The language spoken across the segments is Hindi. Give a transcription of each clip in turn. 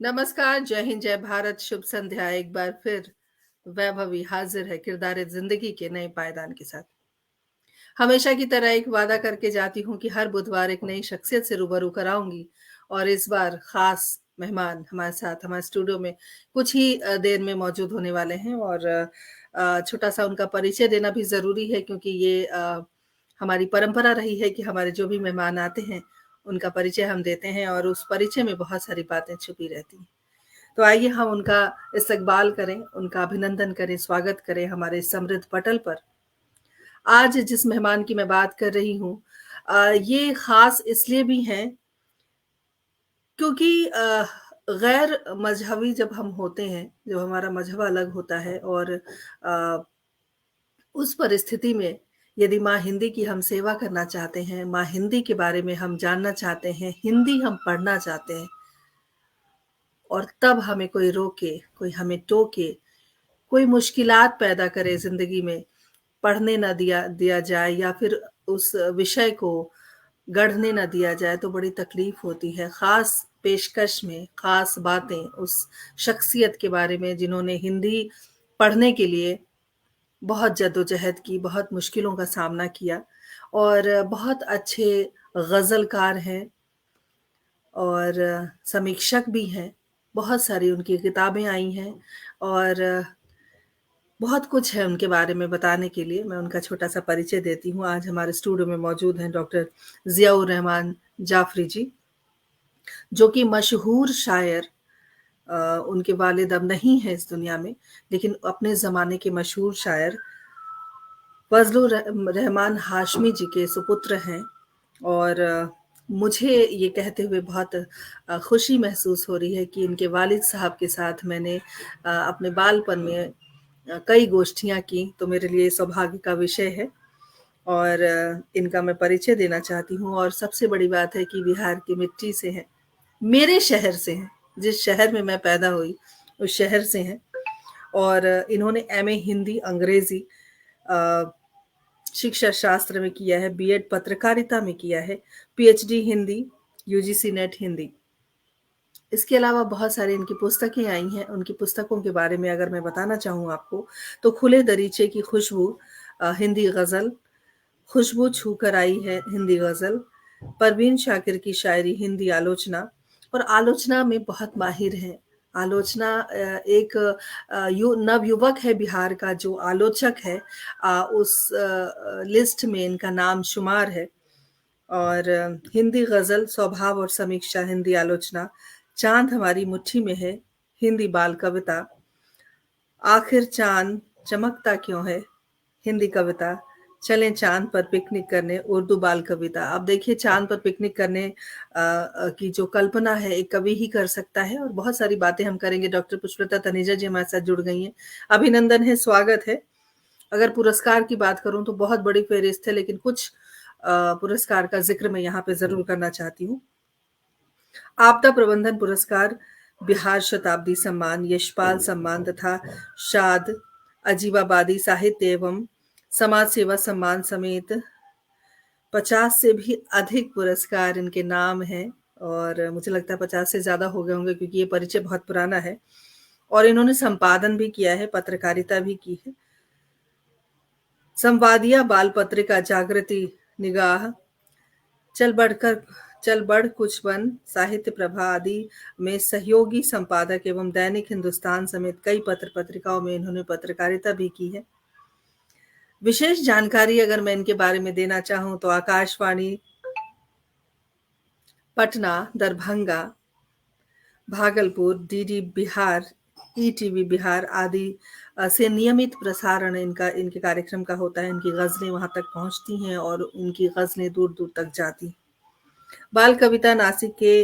नमस्कार, जय हिंद, जय भारत, शुभ संध्या। एक बार फिर वैभवी हाज़िर है किरदार ज़िंदगी के नए पायदान के साथ। हमेशा की तरह एक वादा करके जाती हूँ कि हर बुधवार एक नई शख्सियत से रूबरू कराऊँगी और इस बार ख़ास मेहमान हमारे साथ हमारे स्टूडियो में कुछ ही देर में मौजूद होने वाले हैं और छोटा-सा उनका परिचय देना भी ज़रूरी है क्योंकि ये हमारी परंपरा रही है कि हमारे जो भी मेहमान आते हैं, उनका परिचय हम देते हैं और उस परिचय में बहुत सारी बातें छुपी रहती हैं। तो आइए हम उनका इस्तकबाल करें, उनका अभिनंदन करें, स्वागत करें हमारे समृद्ध पटल पर। आज जिस मेहमान की मैं बात कर रही हूँ ये ख़ास इसलिए भी हैं क्योंकि गैर मज़हबी जब हम होते हैं, जब हमारा मज़हब अलग होता है और उस परिस्थिति में यदि माँ हिंदी की हम सेवा करना चाहते हैं, माँ हिंदी के बारे में हम जानना चाहते हैं, हिंदी हम पढ़ना चाहते हैं और तब हमें कोई रोके, कोई हमें टोके, कोई मुश्किलात पैदा करे ज़िंदगी में, पढ़ने ना दिया दिया जाए या फिर उस विषय को गढ़ने ना दिया जाए तो बड़ी तकलीफ़ होती है। ख़ास पेशकश में ख़ास बातें उस शख़्सियत के बारे में जिन्होंने हिंदी पढ़ने के लिए बहुत जद्दोजहद की, बहुत मुश्किलों का सामना किया और बहुत अच्छे ग़ज़लकार हैं और समीक्षक भी हैं। बहुत सारी उनकी किताबें आई हैं और बहुत कुछ है उनके बारे में बताने के लिए, मैं उनका छोटा-सा परिचय देती हूँ। आज हमारे स्टूडियो में मौजूद हैं डॉक्टर ज़ियाउर रहमान जाफ़री जी, जो कि मशहूर शायर उनके वालिद अब नहीं हैं इस दुनिया में, लेकिन अपने ज़माने के मशहूर शायर फ़ज़लुर रहमान हाशमी जी के सुपुत्र हैं और मुझे ये कहते हुए बहुत खुशी महसूस हो रही है कि इनके वालिद साहब के साथ मैंने अपने बालपन में कई गोष्ठियाँ की, तो मेरे लिए सौभाग्य का विषय है और इनका मैं परिचय देना चाहती हूँ और सबसे बड़ी बात है कि बिहार की मिट्टी से हैं, मेरे शहर से हैं, जिस शहर में मैं पैदा हुई, उस शहर से हैं और इन्होंने एमए हिंदी, अंग्रेज़ी अ, शिक्षा शास्त्र में किया है, बीएड पत्रकारिता में किया है, PhD Hindi, UGC net Hindi. इसके अलावा बहुत सारी इनकी पुस्तकें आई हैं, उनकी पुस्तकों के बारे में अगर मैं बताना चाहूँ आपको, तो खुले दरीचे की खुशबू हिंदी गज़ल, खुशबू छूकर आई है हिंदी गज़ल, परवीन शाकिर की शायरी हिंदी आलोचना और आलोचना में बहुत माहिर हैं। आलोचना एक नवयुवक है बिहार का जो आलोचक है उस लिस्ट में इनका नाम शुमार है और हिंदी गज़ल, स्वभाव और समीक्षा हिंदी आलोचना, चाँद हमारी मुट्ठी में है हिंदी बाल कविता, आखिर चाँद चमकता क्यों है हिंदी कविता, चलें चाँद पर पिकनिक करने उर्दू बाल कविता। अब देखिए चाँद पर पिकनिक करने की जो कल्पना है एक कवि ही कर सकता है और बहुत सारी बातें हम करेंगे। डॉक्टर पुष्पलता तनेजा जी हमारे साथ जुड़ गई हैं। अभिनंदन है, स्वागत है। अगर पुरस्कार की बात करूँ तो बहुत बड़ी फ़हरिस्त है लेकिन कुछ पुरस्कार का ज़िक्र मैं यहाँ पे ज़रूर करना चाहती हूँ। आपदा प्रबंधन पुरस्कार, बिहार शताब्दी सम्मान, यशपाल सम्मान तथा शाद अजीबाबादी साहित्य एवं समाज सेवा सम्मान समेत 50 से भी अधिक पुरस्कार इनके नाम हैं और मुझे लगता है 50 से ज़्यादा हो गए होंगे क्योंकि ये परिचय बहुत पुराना है और इन्होंने संपादन भी किया है, पत्रकारिता भी की है। संवादिया बाल पत्रिका, जागृति, निगाह, चल बढ़कर चल बढ़ कुछ बन, साहित्य प्रभा आदि में सहयोगी संपादक एवं दैनिक हिंदुस्तान समेत कई पत्र-पत्रिकाओं में इन्होंने पत्रकारिता भी की है। विशेष जानकारी अगर मैं इनके बारे में देना चाहूँ तो आकाशवाणी, पटना, दरभंगा, भागलपुर, डीडी बिहार, ईटीवी बिहार आदि से नियमित प्रसारण इनके कार्यक्रम का होता है। इनकी गज़लें वहाँ तक पहुँचती हैं और उनकी गज़लें दूर-दूर तक जाती हैं। बाल कविता नासिक के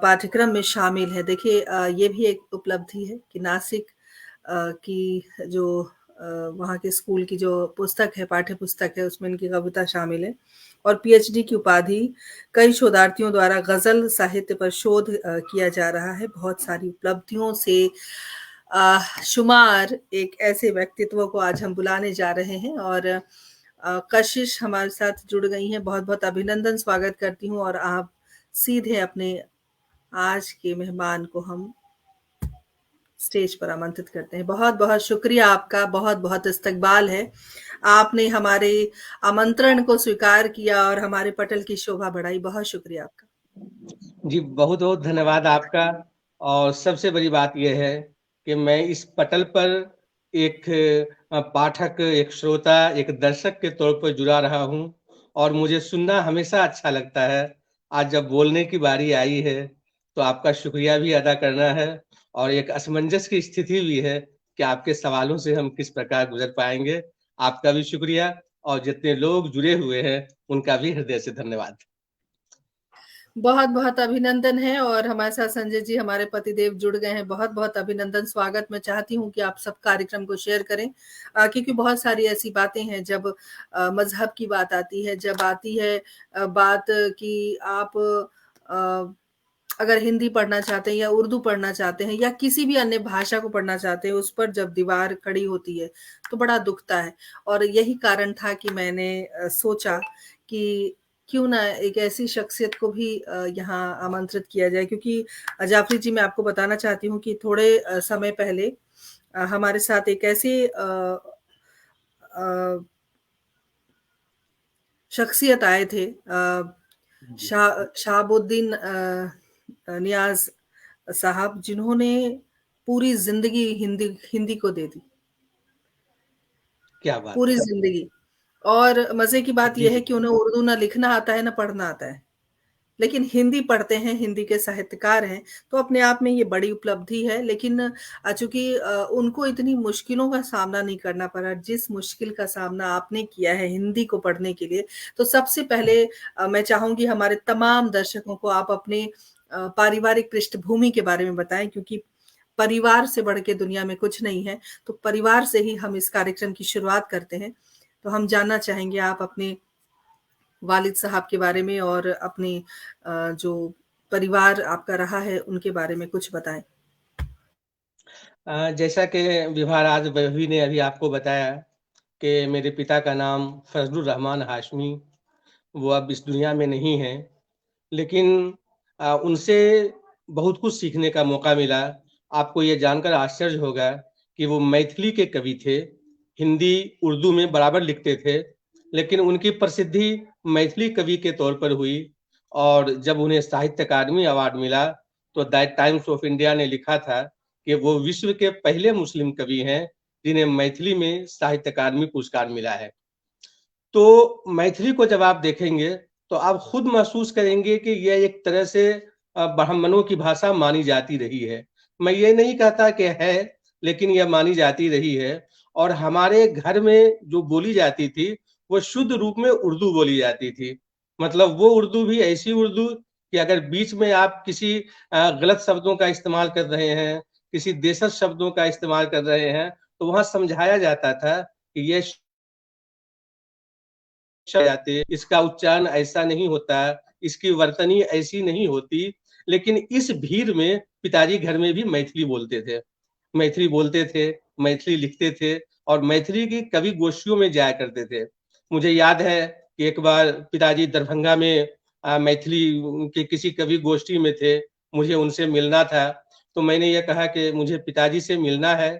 पाठ्यक्रम में शामिल है। देखिए ये भी एक उपलब्धि है कि नासिक की जो वहाँ के स्कूल की जो पुस्तक है, पाठ्य पुस्तक है, उसमें इनकी कविता शामिल है और पीएचडी की उपाधि कई शोधार्थियों द्वारा गज़ल साहित्य पर शोध किया जा रहा है। बहुत सारी उपलब्धियों से शुमार एक ऐसे व्यक्तित्व को आज हम बुलाने जा रहे हैं और कशिश हमारे साथ जुड़ गई हैं। बहुत-बहुत अभिनंदन स्वागत करती हूँ और आप सीधे अपने आज के मेहमान को हम स्टेज पर आमंत्रित करते हैं। बहुत-बहुत शुक्रिया आपका, बहुत-बहुत इस्तकबाल है। आपने हमारे आमंत्रण को स्वीकार किया और हमारे पटल की शोभा बढ़ाई। बहुत शुक्रिया आपका। जी, बहुत-बहुत धन्यवाद आपका। और सबसे बड़ी बात ये है कि मैं इस पटल पर एक पाठक, एक श्रोता, एक दर्शक के तौर पर जुड़ा रहा हूँ और मुझे सुनना हमेशा अच्छा लगता है। आज जब बोलने की बारी आई है, तो आपका शुक्रिया भी अदा करना है और एक असमंजस की स्थिति भी है कि आपके सवालों से हम किस प्रकार गुज़र पाएँगे। आपका भी शुक्रिया और जितने लोग जुड़े हुए हैं, उनका भी हृदय से धन्यवाद। बहुत-बहुत अभिनंदन है और हमारे साथ संजय जी हमारे पतिदेव जुड़ गए हैं। बहुत-बहुत अभिनंदन, स्वागत। मैं चाहती हूँ कि आप सब कार्यक्रम को शेयर करें क्योंकि बहुत सारी ऐसी बातें हैं जब मज़हब की बात आती है, जब आती है बात कि आप अगर हिंदी पढ़ना चाहते हैं या उर्दू पढ़ना चाहते हैं या किसी भी अन्य भाषा को पढ़ना चाहते हैं, उस पर जब दीवार खड़ी होती है, तो बड़ा दुखता है। और यही कारण था कि मैंने सोचा कि क्यों ना एक ऐसी शख्सियत को भी यहाँ आमंत्रित किया जाए क्योंकि जाफ़री जी मैं आपको बताना चाहती हूँ कि थोड़े समय पहले हमारे साथ एक ऐसे अ, शख्सियत आए थे शहाबुद्दीन नियाज़ साहब जिन्होंने पूरी ज़िंदगी हिंदी हिंदी को दे दी। क्या बात पूरी है! ज़िंदगी। और मज़े की बात जी, ये है जी। कि उन्हें उर्दू ना लिखना आता है, ना पढ़ना आता है। लेकिन हिंदी पढ़ते हैं, हिंदी के साहित्यकार हैं, तो अपने आप में ये बड़ी उपलब्धि है। लेकिन चूँकि उनको इतनी मुश्किलों का सामना नहीं करना पड़ा, जिस मुश्किल का सामना आपने किया है हिंदी को पढ़ने के लिए, तो सबसे पहले मैं चाहूँगी हमारे तमाम दर्शकों को आप अपने पारिवारिक पृष्ठभूमि के बारे में बताएँ क्योंकि परिवार से बढ़ के दुनिया में कुछ नहीं है। तो परिवार से ही हम इस कार्यक्रम की शुरुआत करते हैं। तो हम जानना चाहेंगे आप अपने वालिद साहब के बारे में और अपने जो परिवार आपका रहा है, उनके बारे में कुछ बताएँ? जैसा कि विवाहराज वही ने अभी आपको बताया कि मेरे पिता का नाम फज़लुर रहमान हाशमी, वो अब इस दुनिया में नहीं हैं। लेकिन उनसे बहुत कुछ सीखने का मौका मिला। आपको ये जानकर आश्चर्य होगा कि वो मैथिली के कवि थे, हिंदी, उर्दू में बराबर लिखते थे, लेकिन उनकी प्रसिद्धि मैथिली कवि के तौर पर हुई और जब उन्हें साहित्य अकादमी अवार्ड मिला, तो द टाइम्स ऑफ इंडिया ने लिखा था कि वो विश्व के पहले मुस्लिम कवि हैं, जिन्हें मैथिली में साहित्य अकादमी पुरस्कार मिला है। तो मैथिली को जब आप देखेंगे, तो आप खुद महसूस करेंगे कि यह एक तरह से ब्राह्मणों की भाषा मानी जाती रही है। मैं ये नहीं कहता कि है, लेकिन यह मानी जाती रही है और हमारे घर में जो बोली जाती थी, वो शुद्ध रूप में उर्दू बोली जाती थी। मतलब वो उर्दू भी ऐसी उर्दू कि अगर बीच में आप किसी गलत शब्दों का इस्तेमाल कर रहे हैं, किसी देशज शब्दों का इस्तेमाल कर रहे हैं, तो वहाँ समझाया जाता था कि ये जाते, इसका उच्चारण ऐसा नहीं होता, इसकी वर्तनी ऐसी नहीं होती, लेकिन इस भीड़ में पिताजी घर में भी मैथिली बोलते थे। मैथिली बोलते थे, मैथिली लिखते थे और मैथिली की कवि गोष्ठियों में जाया करते थे। मुझे याद है कि एक बार पिताजी दरभंगा में मैथिली के किसी कवि गोष्ठी में थे, मुझे उनसे मिलना था, तो मैंने ये कहा कि मुझे पिताजी से मिलना है,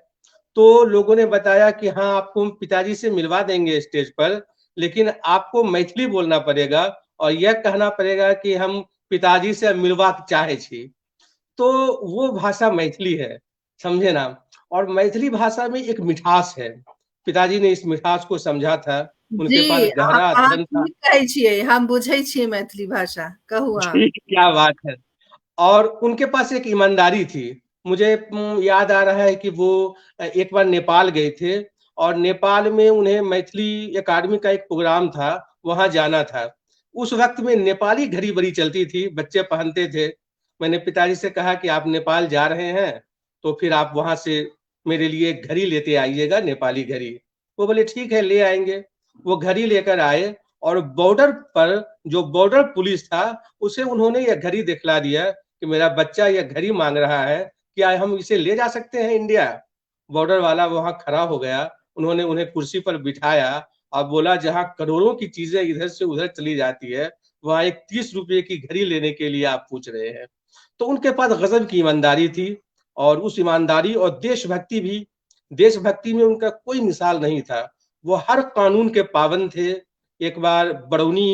तो लोगों ने बताया कि हाँ, आपको हम पिताजी से मिलवा देंगे स्टेज पर, लेकिन आपको मैथिली बोलना पड़ेगा और यह कहना पड़ेगा कि हम पिताजी से मिलवाक चाहे छी। तो वो भाषा मैथिली है, समझे ना? और मैथिली भाषा में एक मिठास है। पिताजी ने इस मिठास को समझा था, जी, उनके पास गहरा अहाँ अध्ययन था। ठीक कहै छियै, हम बुझै छियै मैथिली भाषा, कहू अहाँ। जी, क्या बात है! और उनके पास एक ईमानदारी थी। मुझे याद आ रहा है कि वो एक बार नेपाल गए थे और नेपाल में उन्हें मैथिली अकादमी का एक प्रोग्राम था, वहाँ जाना था। उस वक़्त में नेपाली घड़ी बड़ी चलती थी, बच्चे पहनते थे। मैंने पिताजी से कहा कि आप नेपाल जा रहे हैं, तो फिर आप वहाँ से मेरे लिए एक घड़ी लेते आइएगा, नेपाली घड़ी। वो बोले ठीक है, ले आएँगे। वो घड़ी लेकर आए और बॉर्डर पर जो बॉर्डर पुलिस था, उसे उन्होंने यह घड़ी दिखला दिया कि मेरा बच्चा यह घड़ी माँग रहा है, क्या हम इसे ले जा सकते हैं इंडिया? बॉर्डर वाला वहाँ खड़ा हो गया, उन्होंने उन्हें कुर्सी पर बिठाया और बोला जहाँ करोड़ों की चीज़ें इधर से उधर चली जाती है, वहाँ एक ₹30 की घड़ी लेने के लिए आप पूछ रहे हैं। तो उनके पास गज़ब की ईमानदारी थी और उस ईमानदारी और देशभक्ति भी, देशभक्ति में उनका कोई मिसाल नहीं था। वो हर कानून के पाबंद थे। एक बार बरौनी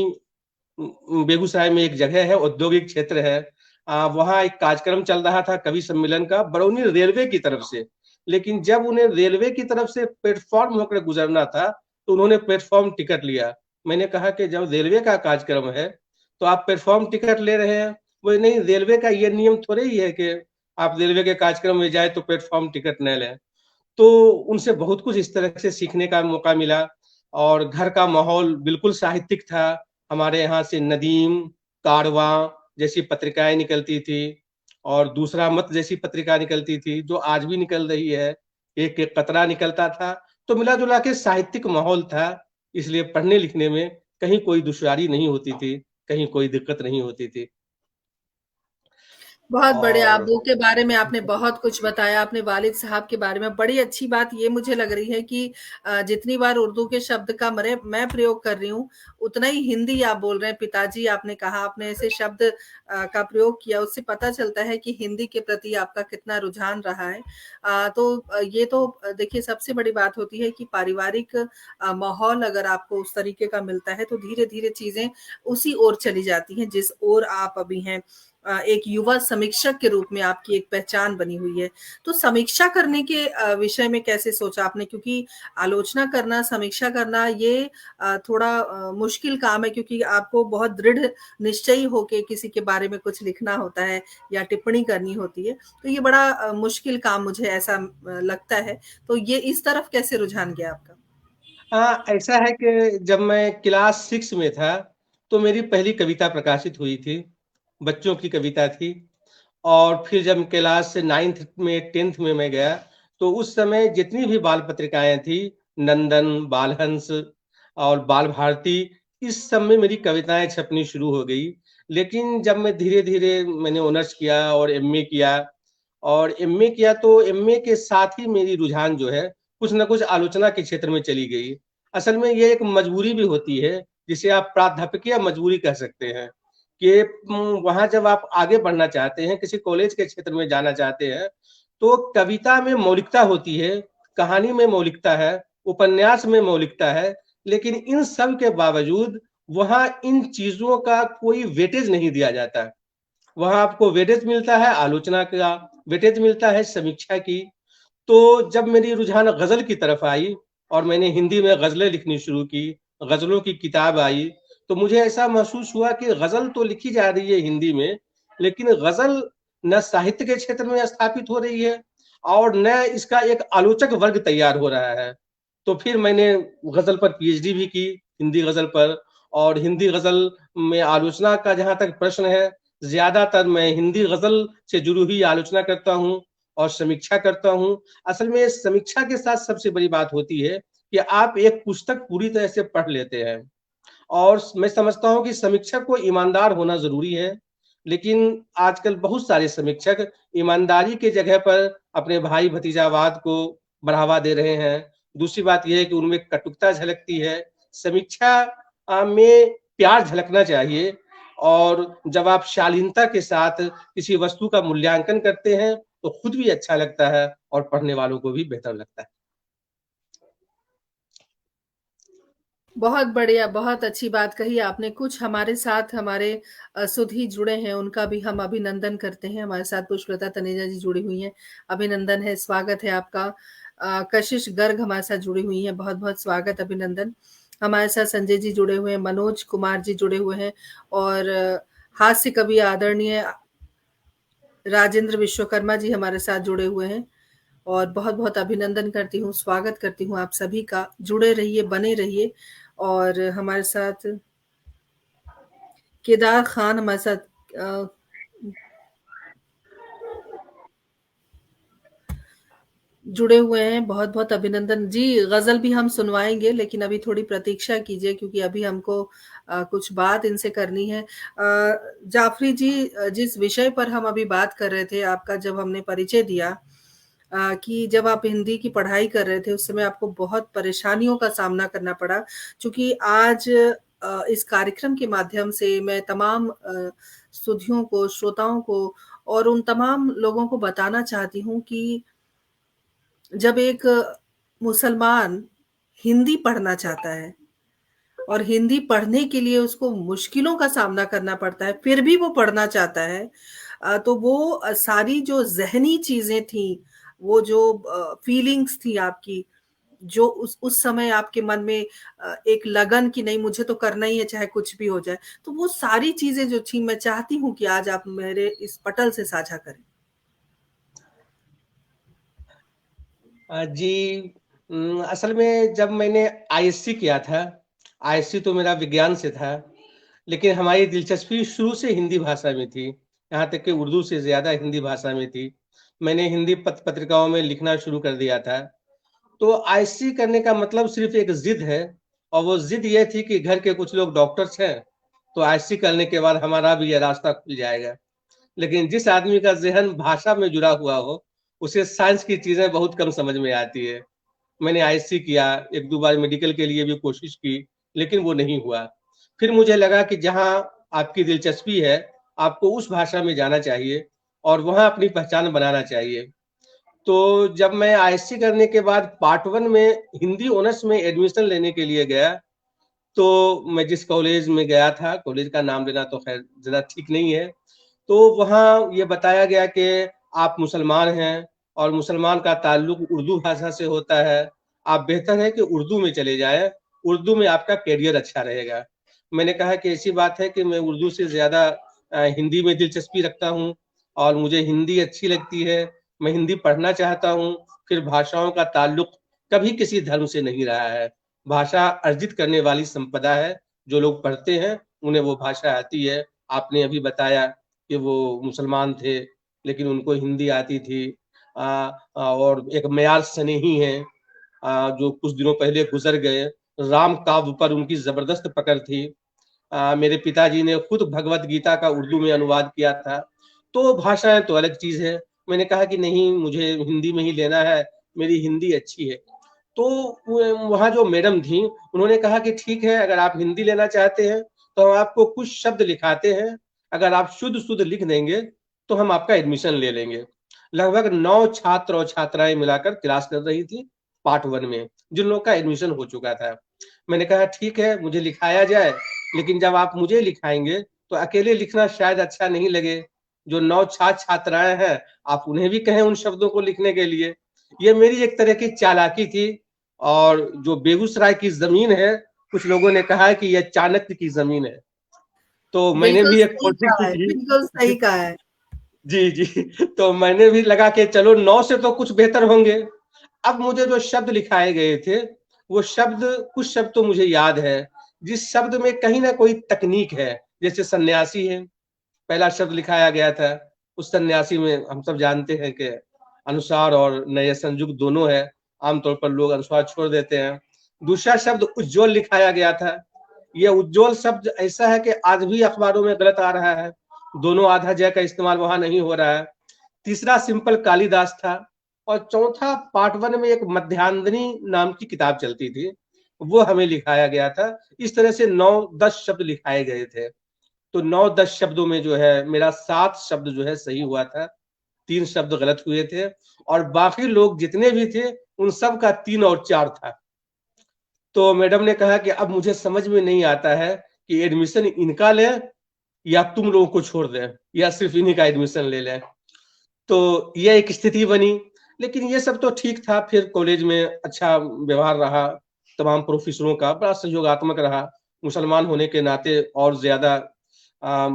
बेगूसराय में एक जगह है, औद्योगिक क्षेत्र है। वहाँ एक कार्यक्रम चल रहा था कवि सम्मेलन का, बरौनी रेलवे की तरफ से। लेकिन जब उन्हें रेलवे की तरफ से प्लेटफ़ॉर्म होकर गुज़रना था, तो उन्होंने प्लेटफ़ॉर्म टिकट लिया। मैंने कहा कि जब रेलवे का कार्यक्रम है, तो आप प्लेटफ़ॉर्म टिकट ले रहे हैं। बोले नहीं, रेलवे का ये नियम थोड़े ही है कि आप रेलवे के कार्यक्रम में जाएँ तो प्लेटफ़ॉर्म टिकट न लें। तो उनसे बहुत कुछ इस तरह से सीखने का मौका मिला और घर का माहौल बिल्कुल साहित्यिक था। हमारे यहाँ से नदीम, कारवां जैसी पत्रिकाएँ निकलती थी और दूसरा मत जैसी पत्रिका निकलती थी, जो आज भी निकल रही है। एक-एक कतरा निकलता था, तो मिला-जुला के साहित्यिक माहौल था, इसलिए पढ़ने-लिखने में कहीं कोई दुश्वारी नहीं होती थी, कहीं कोई दिक्कत नहीं होती थी। बहुत बढ़िया, और अब्बू के बारे में आपने बहुत कुछ बताया, अपने वालिद साहब के बारे में। बड़ी अच्छी बात ये मुझे लग रही है कि जितनी बार उर्दू के शब्द का मरे मैं प्रयोग कर रही हूँ, उतना ही हिंदी आप बोल रहे हैं। पिताजी आपने कहा, आपने ऐसे शब्द का प्रयोग किया, उससे पता चलता है कि हिंदी के प्रति आपका कितना रुझान रहा है। ये तो देखिए सबसे बड़ी बात होती है कि पारिवारिक माहौल अगर आपको उस तरीके का मिलता है, तो धीरे-धीरे चीज़ें उसी ओर चली जाती हैं, जिस ओर आप अभी हैं। एक युवा समीक्षक के रूप में आपकी एक पहचान बनी हुई है। तो समीक्षा करने के विषय में कैसे सोचा आपने? क्योंकि आलोचना करना, समीक्षा करना ये थोड़ा मुश्किल काम है क्योंकि आपको बहुत दृढ़ निश्चयी होके किसी के बारे में कुछ लिखना होता है या टिप्पणी करनी होती है। तो ये बड़ा मुश्किल काम मुझे ऐसा लगता है। तो ये इस तरफ कैसे रुझान गया आपका? ऐसा है कि जब मैं क्लास 6 में था, तो मेरी पहली कविता प्रकाशित हुई थी। बच्चों की कविता थी और फिर जब क्लास 9th में 10th में मैं गया, तो उस समय जितनी भी बाल पत्रिकाएँ थी, नंदन, बालहंस और बाल भारती, इस सब में मेरी कविताएँ छपनी शुरू हो गई। लेकिन जब मैं धीरे-धीरे मैंने ऑनर्स किया और एमए किया और एमए किया, तो एमए के साथ ही मेरी रुझान जो है, कुछ न कुछ आलोचना के क्षेत्र में चली गई। असल में ये एक मजबूरी भी होती है, जिसे आप प्राध्यापकीय मजबूरी कह सकते हैं, कि वहाँ जब आप आगे बढ़ना चाहते हैं, किसी कॉलेज के क्षेत्र में जाना चाहते हैं, तो कविता में मौलिकता होती है, कहानी में मौलिकता है, उपन्यास में मौलिकता है, लेकिन इन सब के बावजूद वहाँ इन चीज़ों का कोई वेटेज नहीं दिया जाता। वहाँ आपको वेटेज मिलता है आलोचना का, वेटेज मिलता है समीक्षा की। तो जब मेरी रुझान गज़ल की तरफ आई और मैंने हिंदी में गज़लें लिखनी शुरू की, गज़लों की किताब आई, तो मुझे ऐसा महसूस हुआ कि गज़ल तो लिखी जा रही है हिंदी में, लेकिन गज़ल न साहित्य के क्षेत्र में स्थापित हो रही है और न इसका एक आलोचक वर्ग तैयार हो रहा है। तो फिर मैंने गज़ल पर पीएचडी भी की, हिंदी गज़ल पर और हिंदी गज़ल में आलोचना का जहाँ तक प्रश्न है, ज़्यादातर मैं हिंदी गज़ल से जुड़ी हुई आलोचना करता हूँ और समीक्षा करता हूँ। असल में समीक्षा के साथ सबसे बड़ी बात होती है कि आप एक पुस्तक पूरी तरह से पढ़ लेते हैं और मैं समझता हूँ कि समीक्षक को ईमानदार होना ज़रूरी है, लेकिन आजकल बहुत सारे समीक्षक ईमानदारी की जगह पर अपने भाई-भतीजावाद को बढ़ावा दे रहे हैं। दूसरी बात ये है कि उनमें कटुता झलकती है। समीक्षा में प्यार झलकना चाहिए और जब आप शालीनता के साथ किसी वस्तु का मूल्यांकन करते हैं, तो खुद भी अच्छा लगता है और पढ़ने वालों को भी बेहतर लगता है। बहुत बढ़िया, बहुत अच्छी बात कही आपने। कुछ हमारे साथ हमारे सुधी जुड़े हैं, उनका भी हम अभिनंदन करते हैं। हमारे साथ पुष्पलता तनेजा जी जुड़ी हुई हैं, अभिनंदन है, स्वागत है आपका। कशिश गर्ग हमारे साथ जुड़ी हुई हैं, बहुत-बहुत स्वागत, अभिनंदन। हमारे साथ संजय जी जुड़े हुए हैं, मनोज कुमार जी जुड़े हुए हैं और हास्य कवि आदरणीय राजेंद्र विश्वकर्मा जी हमारे साथ जुड़े हुए हैं और बहुत-बहुत अभिनंदन करती हूँ, स्वागत करती हूँ आप सभी का। जुड़े रहिए, बने रहिए और हमारे साथ केदार खान हमारे साथ अ, जुड़े हुए हैं, बहुत-बहुत अभिनंदन। जी, गज़ल भी हम सुनवाएँगे लेकिन अभी थोड़ी प्रतीक्षा कीजिए क्योंकि अभी हमको कुछ बात इनसे करनी है। जाफ़री जी जिस विषय पर हम अभी बात कर रहे थे, आपका जब हमने परिचय दिया कि जब आप हिंदी की पढ़ाई कर रहे थे, उस समय आपको बहुत परेशानियों का सामना करना पड़ा। चूँकि आज इस कार्यक्रम के माध्यम से मैं तमाम सुधियों को, श्रोताओं को और उन तमाम लोगों को बताना चाहती हूँ कि जब एक मुसलमान हिंदी पढ़ना चाहता है और हिंदी पढ़ने के लिए उसको मुश्किलों का सामना करना पड़ता है, फिर भी वो पढ़ना चाहता है, तो वो सारी जो ज़हनी चीज़ें थीं, वो जो फीलिंग्स थी आपकी, जो उस समय आपके मन में एक लगन कि नहीं मुझे तो करना ही है चाहे कुछ भी हो जाए, तो वो सारी चीज़ें जो थी मैं चाहती हूँ कि आज आप मेरे इस पटल से साझा करें। जी, असल में जब मैंने आईएससी किया था, आईएससी तो मेरा विज्ञान से था, लेकिन हमारी दिलचस्पी शुरू से हिंदी भाषा में थी, यहाँ तक कि उर्दू से ज़्यादा हिंदी भाषा में थी। मैंने हिंदी पत्रिकाओं में लिखना शुरू कर दिया था। तो आईएससी करने का मतलब सिर्फ़ एक ज़िद है और वो ज़िद ये थी कि घर के कुछ लोग डॉक्टर्स हैं, तो आईएससी करने के बाद हमारा भी ये रास्ता खुल जाएगा। लेकिन जिस आदमी का ज़हन भाषा में जुड़ा हुआ हो, उसे साइंस की चीज़ें बहुत कम समझ में आती है। मैंने आईएससी किया, 1-2 बार मेडिकल के लिए भी कोशिश की, लेकिन वो नहीं हुआ। फिर मुझे लगा कि जहाँ आपकी दिलचस्पी है, आपको उस भाषा में जाना चाहिए और वहाँ अपनी पहचान बनाना चाहिए। तो जब मैं आईएससी करने के बाद पार्ट 1 में हिंदी ऑनर्स में एडमिशन लेने के लिए गया, तो मैं जिस कॉलेज में गया था, कॉलेज का नाम लेना तो ख़ैर ज़्यादा ठीक नहीं है। तो वहाँ ये बताया गया कि आप मुसलमान हैं और मुसलमान का ताल्लुक उर्दू भाषा से होता है। आप बेहतर है कि उर्दू में चले जाएँ, उर्दू में आपका करियर अच्छा रहेगा। मैंने कहा कि ऐसी बात है कि मैं उर्दू से ज़्यादा हिंदी में दिलचस्पी रखता हूँ और मुझे हिंदी अच्छी लगती है, मैं हिंदी पढ़ना चाहता हूँ। फिर भाषाओं का ताल्लुक कभी किसी धर्म से नहीं रहा है। भाषा अर्जित करने वाली संपदा है, जो लोग पढ़ते हैं, उन्हें वो भाषा आती है। आपने अभी बताया कि वो मुसलमान थे, लेकिन उनको हिंदी आती थी। और एक मयार सनेही हैं, जो कुछ दिनों पहले गुज़र गए। राम काव्य पर उनकी ज़बरदस्त पकड़ थी। मेरे पिताजी ने खुद भगवत गीता का उर्दू में अनुवाद किया था। तो भाषाएँ तो अलग चीज़ है। मैंने कहा कि नहीं मुझे हिंदी में ही लेना है, मेरी हिंदी अच्छी है। तो वहाँ जो मैडम थीं, उन्होंने कहा कि ठीक है अगर आप हिंदी लेना चाहते हैं, तो हम आपको कुछ शब्द लिखाते हैं, अगर आप शुद्ध-शुद्ध लिख देंगे, तो हम आपका एडमिशन ले लेंगे। लगभग 9 छात्र और छात्राएँ मिलाकर क्लास कर रही थी, पार्ट 1 में, जिन लोग का एडमिशन हो चुका था। मैंने कहा ठीक है, मुझे लिखाया जाए, लेकिन जब आप मुझे लिखाएँगे, तो अकेले लिखना शायद अच्छा नहीं लगे। जो 9 छात्राएँ हैं, आप उन्हें भी कहें उन शब्दों को लिखने के लिए। ये मेरी एक तरह की चालाकी थी और जो बेगूसराय की ज़मीन है, कुछ लोगों ने कहा है कि ये चाणक्य की ज़मीन है। तो मैंने बिल्कुल भी एक सही कोशिश कहा है, की। बिल्कुल सही कहा है। जी, जी। तो मैंने भी लगा कि चलो 9 से तो कुछ बेहतर होंगे। अब मुझे जो शब्द लिखाए गए थे, वो शब्द कुछ शब्द तो मुझे याद है, जिस शब्द में कहीं न कोई तकनीक है, जैसे सन्यासी है, पहला शब्द लिखाया गया था। उस सन्यासी में हम सब जानते हैं कि अनुस्वार और नए संयुक्त दोनों है, आमतौर पर लोग अनुस्वार छोड़ देते हैं। दूसरा शब्द उज्ज्वल लिखाया गया था। ये उज्ज्वल शब्द ऐसा है कि आज भी अखबारों में गलत आ रहा है, दोनों आधा ज का इस्तेमाल वहाँ नहीं हो रहा है। तीसरा सिंपल कालिदास था और चौथा पार्ट 1 में एक मध्यांजनी नाम की किताब चलती थी, वो हमें लिखाया गया था। इस तरह से 9-10 शब्द लिखाए गए थे। तो 9-10 शब्दों में जो है मेरा 7 शब्द जो है सही हुआ था, 3 शब्द गलत हुए थे और बाकी लोग जितने भी थे, उन सब का 3 और 4 था। तो मैडम ने कहा कि अब मुझे समझ में नहीं आता है कि एडमिशन इनका लें या तुम लोगों को छोड़ दें या सिर्फ़ इन्हीं का एडमिशन ले लें। तो ये एक स्थिति बनी, लेकिन ये सब तो ठीक था, फिर कॉलेज में अच्छा व्यवहार रहा, तमाम प्रोफ़ेसरों का बड़ा सहयोगात्मक रहा। मुसलमान होने के नाते और ज़्यादा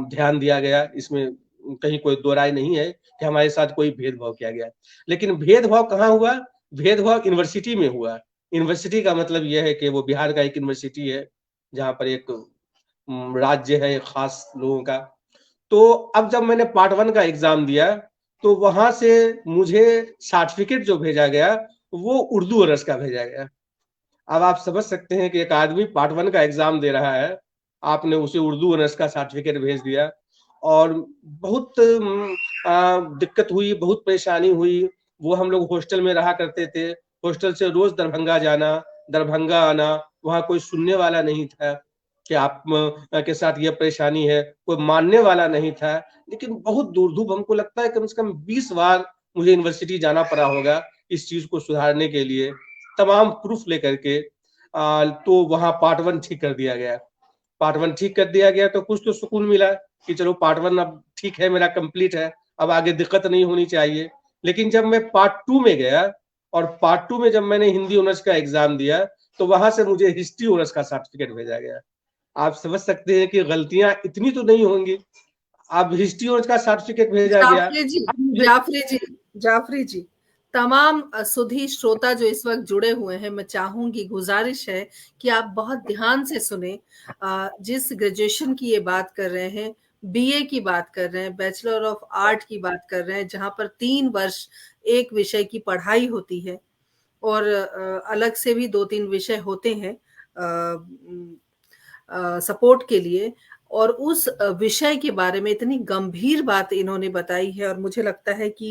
ध्यान दिया गया, इसमें कहीं कोई दो राय नहीं है कि हमारे साथ कोई भेदभाव किया गया। लेकिन भेदभाव कहाँ हुआ? भेदभाव यूनिवर्सिटी में हुआ। यूनिवर्सिटी का मतलब ये है कि वो बिहार का एक यूनिवर्सिटी है, जहाँ पर एक राज्य है, एक ख़ास लोगों का। तो अब जब मैंने पार्ट 1 का एग्ज़ाम दिया, तो वहाँ से मुझे सर्टिफ़िकेट जो भेजा गया, वो उर्दू ऑनर्स का भेजा गया। अब आप समझ सकते हैं कि एक आदमी पार्ट 1 का एग्ज़ाम दे रहा है, आपने उसे उर्दू ऑनर्स का सर्टिफ़िकेट भेज दिया और बहुत दिक्कत हुई, बहुत परेशानी हुई। वो हम लोग हॉस्टल में रहा करते थे, हॉस्टल से रोज़ दरभंगा जाना, दरभंगा आना, वहाँ कोई सुनने वाला नहीं था। कि आप के साथ ये परेशानी है, कोई मानने वाला नहीं था। लेकिन बहुत दूर-दूर हमको लगता है कम से कम 20 बार मुझे यूनिवर्सिटी जाना पड़ा होगा इस चीज़ को सुधारने के लिए, तमाम प्रूफ लेकर के। तो वहाँ पार्ट 1 ठीक कर दिया गया। पार्ट 1 ठीक कर दिया गया तो कुछ तो सुकून मिला कि चलो पार्ट 1 अब ठीक है, मेरा कंप्लीट है, अब आगे दिक्कत नहीं होनी चाहिए। लेकिन जब मैं पार्ट 2 में गया और पार्ट 2 में जब मैंने हिंदी ऑनर्स का एग्जाम दिया, तो वहां से मुझे हिस्ट्री ऑनर्स का सर्टिफिकेट भेजा गया। आप समझ सकते हैं कि गलतियां इतनी तो नहीं होंगी। अब हिस्ट्री ऑनर्स का सर्टिफिकेट भेजा गया। जाफरी जी, अब मुझे जाफरी जी, जाफरी जी, तमाम सुधी श्रोता जो इस वक्त जुड़े हुए हैं, मैं चाहूंगी, गुजारिश है कि आप बहुत ध्यान से सुने। जिस ग्रेजुएशन की ये बात कर रहे हैं, बीए की बात कर रहे हैं, बैचलर ऑफ आर्ट की बात कर रहे हैं, जहां पर 3 वर्ष एक विषय की पढ़ाई होती है और अलग से भी 2-3 विषय होते हैं सपोर्ट के लिए। और उस विषय के बारे में इतनी गंभीर बात इन्होंने बताई है और मुझे लगता है कि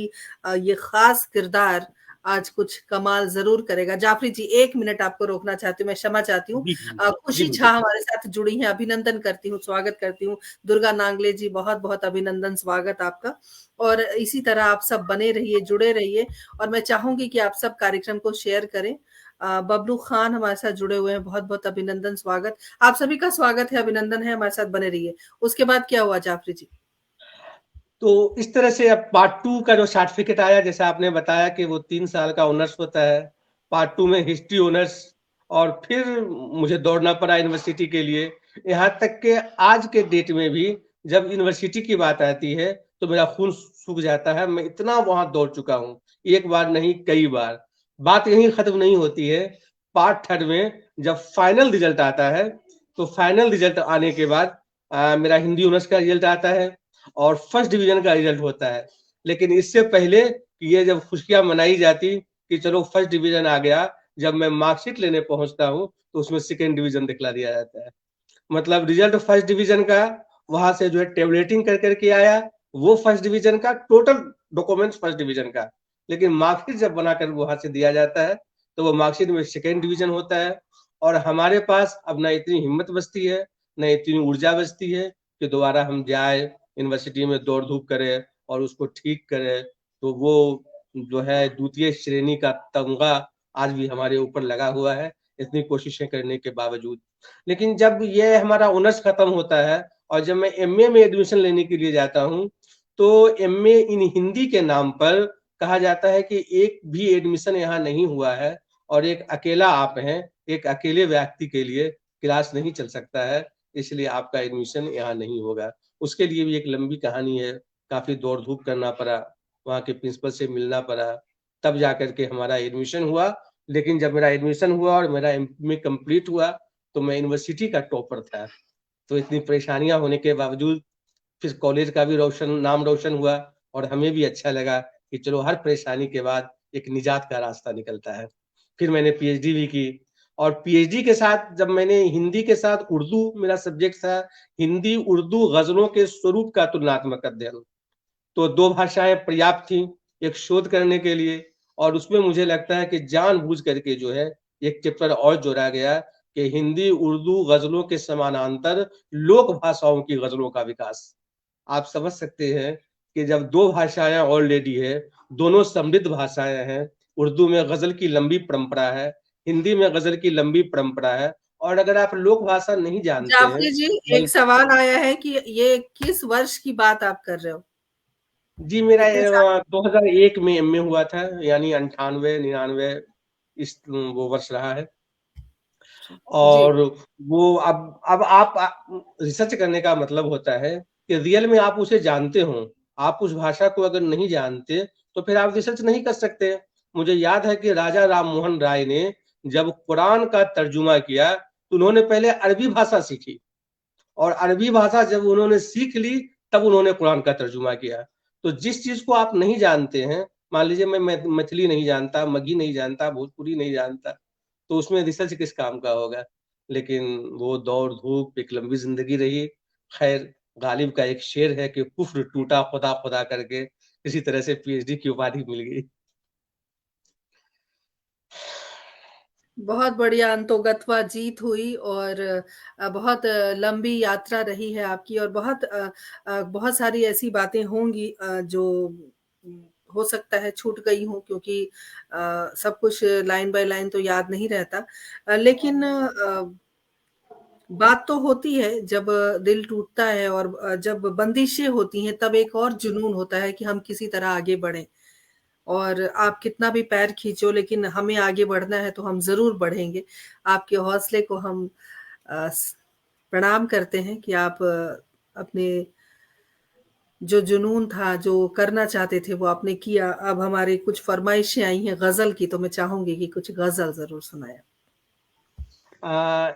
ये खास किरदार आज कुछ कमाल ज़रूर करेगा। जाफ़री जी, 1 मिनट आपको रोकना चाहती हूँ, मैं क्षमा चाहती हूँ। जी, जी, जी, खुशी झा बिल्कुल। हमारे साथ जुड़ी हैं, अभिनंदन करती हूँ, स्वागत करती हूँ। दुर्गा नांगले जी, बहुत-बहुत अभिनंदन, स्वागत आपका। और इसी तरह आप सब बने रहिए, जुड़े रहिए और मैं चाहूँगी कि आप सब कार्यक्रम को शेयर करें। बबलू खान हमारे साथ जुड़े हुए हैं, बहुत-बहुत अभिनंदन, स्वागत। आप सभी का स्वागत है, अभिनंदन है, हमारे साथ बने रहिए। उसके बाद क्या हुआ जाफरी जी? तो इस तरह से अब पार्ट 2 का जो सर्टिफिकेट आया, जैसा आपने बताया कि वो 3 साल का ऑनर्स होता है। पार्ट 2 में हिस्ट्री ऑनर्स, और फिर मुझे दौड़ना पड़ा यूनिवर्सिटी के लिए। यहाँ तक कि आज के डेट में भी जब यूनिवर्सिटी की बात आती है तो मेरा खून सूख जाता है। मैं इतना वहां दौड़ चुका हूँ, एक बार नहीं कई बार। बात यहीं खत्म नहीं होती है। पार्ट 3 में जब फाइनल रिजल्ट आता है, तो फाइनल रिजल्ट आने के बाद मेरा हिंदी ऑनर्स का रिजल्ट आता है और फर्स्ट डिवीजन का रिजल्ट होता है। लेकिन इससे पहले कि ये जब खुशियां मनाई जाती कि चलो फर्स्ट डिवीजन आ गया, जब मैं मार्कशीट लेने पहुंचता हूँ तो उसमें सेकेंड डिवीजन दिखला दिया जाता है। मतलब रिजल्ट फर्स्ट डिवीजन का, वहां से जो है टेबलेटिंग कर करके आया, वो फर्स्ट डिवीजन का, टोटल डॉक्यूमेंट्स फर्स्ट डिवीजन का। लेकिन मार्कशीट जब बनाकर वहां से दिया जाता है तो वो मार्कशीट में सेकेंड डिवीजन होता है। और हमारे पास अब ना इतनी हिम्मत बचती है, न इतनी ऊर्जा बचती है कि दोबारा हम जाए यूनिवर्सिटी में दौड़ धूप करें और उसको ठीक करें। तो वो जो है द्वितीय श्रेणी का तमगा आज भी हमारे ऊपर लगा हुआ है, इतनी कोशिशें करने के बावजूद। लेकिन जब ये हमारा ऑनर्स खत्म होता है और जब मैं एमए में एडमिशन लेने के लिए जाता हूँ, तो एमए इन हिंदी के नाम पर कहा जाता है कि एक भी एडमिशन यहाँ नहीं हुआ है और एक अकेला आप हैं, एक अकेले व्यक्ति के लिए क्लास नहीं चल सकता है, इसलिए आपका एडमिशन यहाँ नहीं होगा। उसके लिए भी एक लंबी कहानी है, काफ़ी दौड़-धूप करना पड़ा, वहाँ के प्रिंसिपल से मिलना पड़ा, तब जाकर के हमारा एडमिशन हुआ। लेकिन जब मेरा एडमिशन हुआ और मेरा एमए कंप्लीट हुआ, तो मैं यूनिवर्सिटी का टॉपर था। तो इतनी परेशानियाँ होने के बावजूद फिर कॉलेज का भी नाम रोशन हुआ और हमें भी अच्छा लगा कि चलो हर परेशानी के बाद एक निजात का रास्ता निकलता है। फिर मैंने पीएचडी भी की और पीएचडी के साथ जब मैंने हिंदी के साथ उर्दू मेरा सब्जेक्ट था, हिंदी, उर्दू गज़लों के स्वरूप का तुलनात्मक अध्ययन। तो 2 भाषाएँ पर्याप्त थी एक शोध करने के लिए और उसमें मुझे लगता है कि जानबूझ करके जो है एक चैप्टर और जोड़ा गया कि हिंदी, उर्दू गज़लों के समानांतर लोक भाषाओं की गज़लों का विकास। आप समझ सकते हैं कि जब 2 भाषाएँ ऑलरेडी है, दोनों समृद्ध भाषाएँ हैं, उर्दू में गज़ल की लंबी परंपरा है, हिंदी में गज़ल की लंबी परंपरा है और अगर आप लोक भाषा नहीं जानते हैं, जाफरी जी, एक बल सवाल आया है कि ये किस वर्ष की बात आप कर रहे हो? जी, मेरा कितने ये साल? 2001 में एमए हुआ था, यानी 98, 99 इस वो वर्ष रहा है। जी। और वो अब आप रिसर्च करने का मतलब होता है कि रियल में आप उसे जानते हो। आप उस भाषा को अगर नहीं जानते, तो फिर आप रिसर्च नहीं कर सकते। मुझे याद है कि राजा राम मोहन राय ने जब कुरान का तर्जुमा किया, तो उन्होंने पहले अरबी भाषा सीखी और अरबी भाषा जब उन्होंने सीख ली, तब उन्होंने कुरान का तर्जुमा किया। तो जिस चीज़ को आप नहीं जानते हैं, मान लीजिए मैं मैथिली नहीं जानता, मगही नहीं जानता, भोजपुरी नहीं जानता, तो उसमें रिसर्च किस काम का होगा? लेकिन वो दौड़-धूप एक लंबी ज़िंदगी रही। ख़ैर, गालिब का एक शेर है कि कुफ़्र टूटा खुदा खुदा करके, इसी तरह से पीएचडी की उपाधि मिल गई। बहुत बढ़िया, अंतोगत्वा जीत हुई और बहुत लंबी यात्रा रही है आपकी और बहुत सारी ऐसी बातें होंगी जो हो सकता है छूट गई हों क्योंकि सब कुछ लाइन बाय लाइन तो याद नहीं रहता। लेकिन बात तो होती है जब दिल टूटता है और जब बंदिशें होती हैं तब एक और जुनून होता है कि हम किसी तरह आगे बढ़ें। और आप कितना भी पैर खींचो लेकिन हमें आगे बढ़ना है तो हम ज़रूर बढ़ेंगे। आपके हौसले को हम अ, स प्रणाम करते हैं कि आप अपने जो जुनून था, जो करना चाहते थे वो आपने किया। अब हमारी कुछ फ़रमाइशें आई हैं ग़ज़ल की तो मैं चाहूँगी कि कुछ ग़ज़ल ज़रूर सुनाएँ।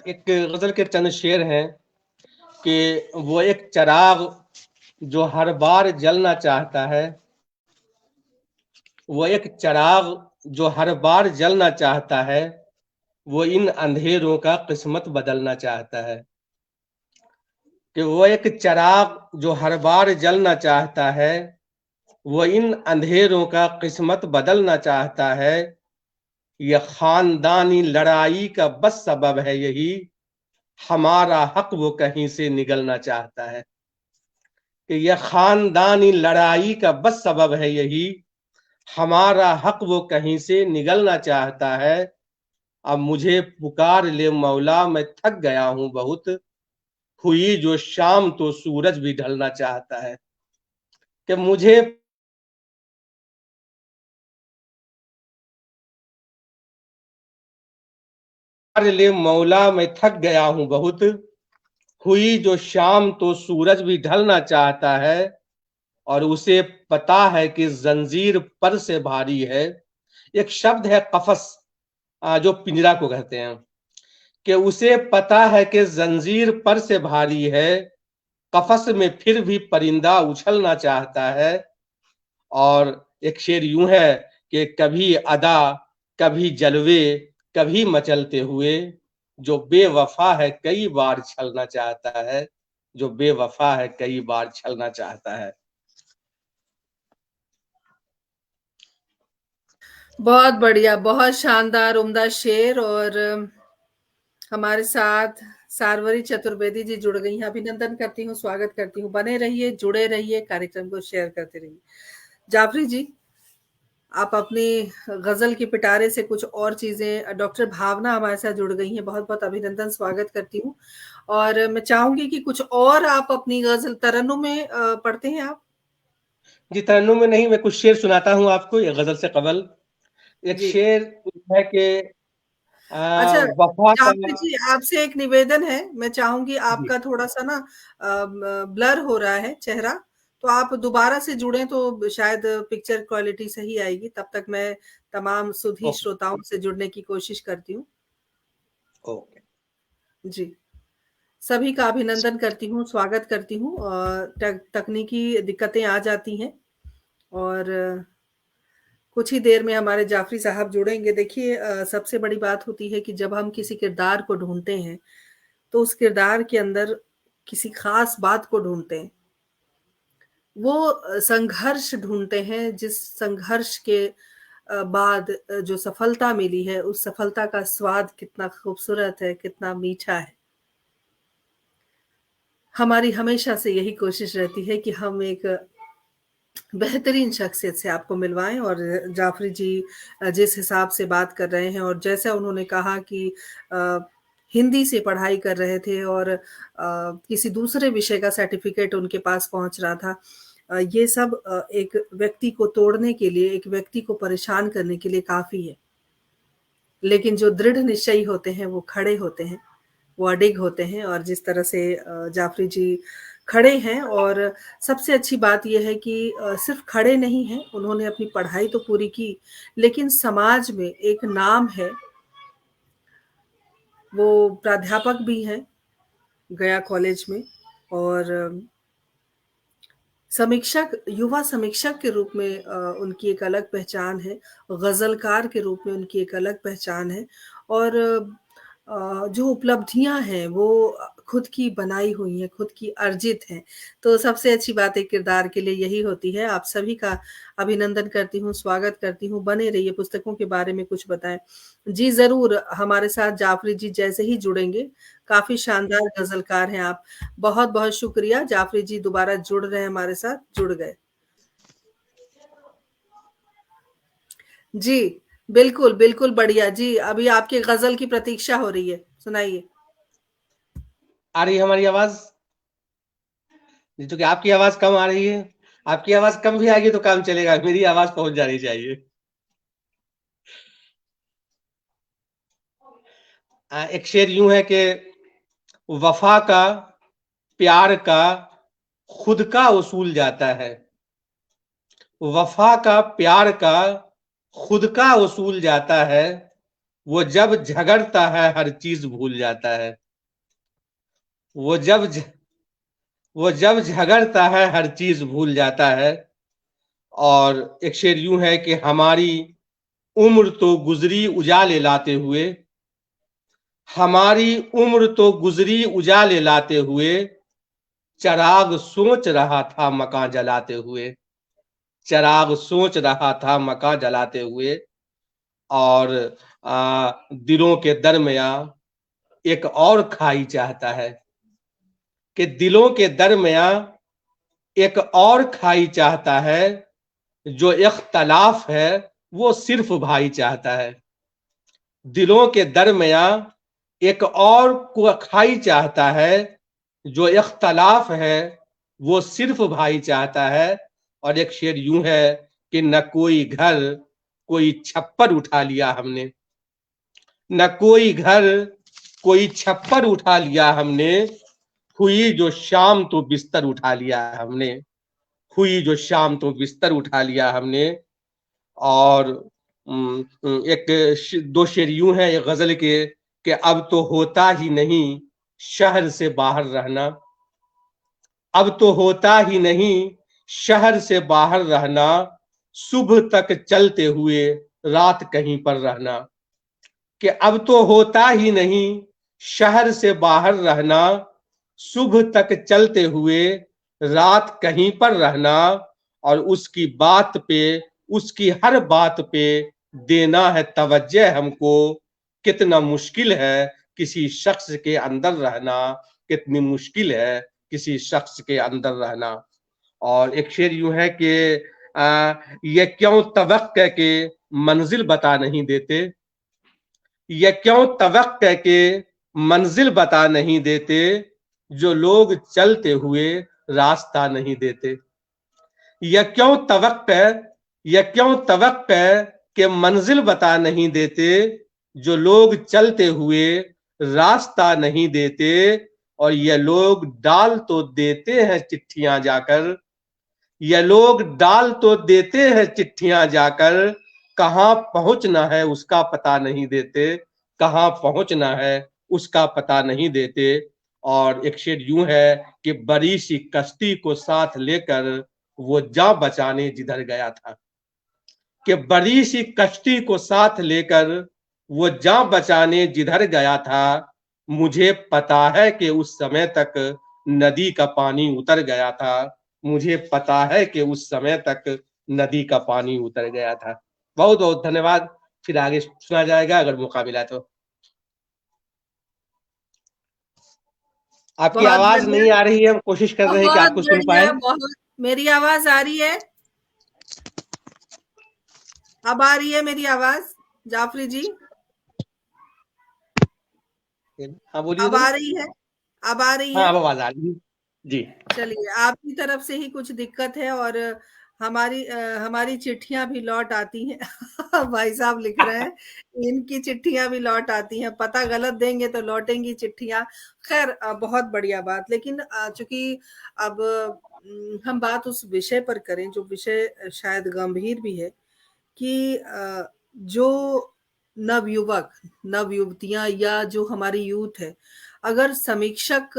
एक ग़ज़ल के चंद शेर हैं कि वो एक चिराग जो हर बार जलना चाहता है, वो एक चिराग जो हर बार जलना चाहता है, वो इन अंधेरों का किस्मत बदलना चाहता है। कि वो एक चिराग जो हर बार जलना चाहता है, वो इन अंधेरों का किस्मत बदलना चाहता है। ये खानदानी लड़ाई का बस सबब है यही, हमारा हक वो कहीं से निगलना चाहता है। कि ये खानदानी लड़ाई का बस सबब है यही, हमारा हक वो कहीं से निगलना चाहता है। अब मुझे पुकार ले मौला, मैं थक गया हूँ बहुत, हुई जो शाम तो सूरज भी ढलना चाहता है। कि मुझे पुकार ले मौला, मैं थक गया हूँ बहुत, हुई जो शाम तो सूरज भी ढलना चाहता है। और उसे पता है कि जंजीर पर से भारी है। एक शब्द है कफस, जो पिंजरा को कहते हैं, कि उसे पता है कि जंजीर पर से भारी है, कफस में फिर भी परिंदा उछलना चाहता है। और एक शेर यूं है कि कभी अदा, कभी जलवे, कभी मचलते हुए, जो बेवफा है कई बार छलना चाहता है, जो बेवफा है कई बार छलना चाहता है। बहुत बढ़िया, बहुत शानदार, उम्दा शेर और हमारे साथ सार्वरी चतुर्वेदी जी जुड़ गई हैं। अभिनंदन करती हूँ, स्वागत करती हूँ। बने रहिए, जुड़े रहिए, कार्यक्रम को शेयर करते रहिए। जाफरी जी, आप अपनी गज़ल के पिटारे से कुछ और चीज़ें डॉक्टर भावना हमारे साथ जुड़ गई हैं। बहुत-बहुत अभिनंदन, स्वागत करती हूँ। और मैं चाहूँगी कि कुछ और आप अपनी गज़ल तरन्नुम में पढ़ते हैं आप? जी, तरन्नुम में नहीं, मैं कुछ शेर सुनाता हूँ आपको ये गज़ल से कबल। एक जी। शेर है कि अच्छा, वफ़ा का। जाफ़री जी आपसे एक निवेदन है, मैं चाहूँगी जी, आपका थोड़ा-सा ना ब्लर हो रहा है चेहरा, तो आप दोबारा से जुड़ें तो शायद पिक्चर क्वालिटी सही आएगी, तब तक मैं तमाम सुधी ओके, श्रोताओं से जुड़ने की कोशिश करती हूँ। ओके। जी, सभी का अभिनंदन करती हूँ, स्वागत करती हूँ। तकनीकी दिक्कतें आ जाती हैं और कुछ ही देर में हमारे जाफ़री साहब जुड़ेंगे। देखिए सबसे बड़ी बात होती है कि जब हम किसी किरदार को ढूँढते हैं, तो उस किरदार के अंदर किसी ख़ास बात को ढूँढते हैं। वो संघर्ष ढूँढते हैं जिस संघर्ष के बाद जो सफलता मिली है, उस सफलता का स्वाद कितना खूबसूरत है, कितना मीठा है। हमारी हमेशा से यही कोशिश रहती है कि हम एक बेहतरीन शख्सियत से आपको मिलवाएँ और जाफ़री जी जिस हिसाब से बात कर रहे हैं और जैसा उन्होंने कहा कि अ, हिंदी से पढ़ाई कर रहे थे और किसी दूसरे विषय का सर्टिफ़िकेट उनके पास पहुँच रहा था। ये सब एक व्यक्ति को तोड़ने के लिए, एक व्यक्ति को परेशान करने के लिए काफ़ी है। लेकिन जो दृढ़ निश्चयी होते हैं, वो खड़े होते हैं, वो अडिग होते हैं और जिस तरह से जाफ़री जी खड़े हैं और सबसे अच्छी बात ये है कि सिर्फ़ खड़े नहीं हैं, उन्होंने अपनी पढ़ाई तो पूरी की, लेकिन समाज में एक नाम है, वो प्राध्यापक भी हैं, गया कॉलेज में और समीक्षक युवा समीक्षक के रूप में उनकी एक अलग पहचान है, ग़ज़लकार के रूप में उनकी एक अलग पहचान है और जो उपलब्धियाँ हैं वो खुद की बनाई हुई हैं, खुद की अर्जित हैं। तो सबसे अच्छी बात एक किरदार के लिए यही होती है। आप सभी का अभिनंदन करती हूँ, स्वागत करती हूँ, बने रहिए, पुस्तकों के बारे में कुछ बताएँ। जी, ज़रूर हमारे साथ जाफ़री जी जैसे ही जुड़ेंगे, काफ़ी शानदार गज़लकार हैं आप। बहुत-बहुत शुक्रिया, जाफ़री जी दोबारा जुड़ रहे हैं हमारे साथ, जुड़ गए। जी, बिल्कुल, बिल्कुल बढ़िया। जी, अभी आपकी गज़ल की प्रतीक्षा हो रही है, सुनाइए। आ रही है हमारी आवाज़? जी, चूँकि आपकी आवाज़ कम आ रही है, आपकी आवाज़ कम भी आएगी तो काम चलेगा, मेरी आवाज़ पहुँच जानी चाहिए। एक शेर यूँ है कि वफ़ा का, प्यार का, खुद का उसूल जाता है। वफ़ा का, प्यार का, खुद का उसूल जाता है। वो जब झगड़ता है हर चीज़ भूल जाता है। वो जब झ वो जब झगड़ता है हर चीज़ भूल जाता है। और एक शेर यूँ है कि हमारी उम्र तो गुज़री उजाले लाते हुए, हमारी उम्र तो गुज़री उजाले लाते हुए, चिराग सोच रहा था मकान जलाते हुए, चिराग सोच रहा था मकान जलाते हुए। और दिलों के दरमियाँ एक और खाई चाहता है कि दिलों के दरमियाँ एक और खाई चाहता है, जो इख्तलाफ है वो सिर्फ भाई चाहता है। दिलों के दरमियाँ एक और खाई चाहता है, जो इख्तलाफ है वो सिर्फ भाई चाहता है। और एक शेर यूं है कि न कोई घर कोई छप्पर उठा लिया हमने, न कोई घर कोई छप्पर उठा लिया हमने, हुई जो शाम तो बिस्तर उठा लिया हमने, हुई जो शाम तो बिस्तर उठा लिया हमने। और एक दो शेर यूं है एक गजल के कि अब तो होता ही नहीं शहर से बाहर रहना, अब तो होता ही नहीं शहर से बाहर रहना, सुबह तक चलते हुए रात कहीं पर रहना। कि अब तो होता ही नहीं शहर से बाहर रहना, सुबह तक चलते हुए रात कहीं पर रहना। और उसकी बात पे, उसकी हर बात पे देना है तवज्जो हमको। कितना मुश्किल है किसी शख्स के अंदर रहना, कितनी मुश्किल है किसी शख्स के अंदर रहना। और एक शेर यूं है कि ये क्यों तवक्के के मंजिल बता नहीं देते, ये क्यों तवक्के के मंजिल बता नहीं देते, जो लोग चलते हुए रास्ता नहीं देते। ये क्यों तवक्के, ये क्यों तवक्के के मंजिल बता नहीं देते, जो लोग चलते हुए रास्ता नहीं देते। और ये लोग डाल तो देते हैं चिट्ठियां जाकर, ये लोग डाल तो देते हैं चिट्ठियां जाकर, कहाँ पहुंचना है उसका पता नहीं देते, कहाँ पहुंचना है उसका पता नहीं देते। और एक शेर यूं है कि बड़ी सी कश्ती को साथ लेकर वो जा बचाने जिधर गया था, कि बड़ी सी कश्ती को साथ लेकर वो जा बचाने जिधर गया था। मुझे पता है कि उस समय तक नदी का पानी उतर गया था, मुझे पता है कि उस समय तक नदी का पानी उतर गया था। बहुत बहुत धन्यवाद। फिर आगे सुना जाएगा अगर मौका मिला तो। आपकी बहुत आवाज बढ़िया, नहीं आ रही है, हम कोशिश कर रहे हैं कि बहुत आपको सुन बढ़िया, पाए। बहुत। मेरी आवाज़ आ रही है? अब आ रही है मेरी आवाज़, जाफ़री जी? हाँ बोलिए अब आ जरा। रही है? अब आ रही हाँ है? अब आवाज आ रही है जी। चलिए, आपकी तरफ से ही कुछ दिक्कत है और हमारी चिट्ठियाँ भी लौट आती हैं। भाई साहब लिख रहे हैं, इनकी चिट्ठियाँ भी लौट आती हैं, पता गलत देंगे तो लौटेंगी चिट्ठियाँ। ख़ैर बहुत बढ़िया बात, लेकिन चूँकि अब हम बात उस विषय पर करें जो विषय शायद गंभीर भी है कि जो नवयुवक, नवयुवतियाँ या जो हमारी यूथ है, अगर समीक्षक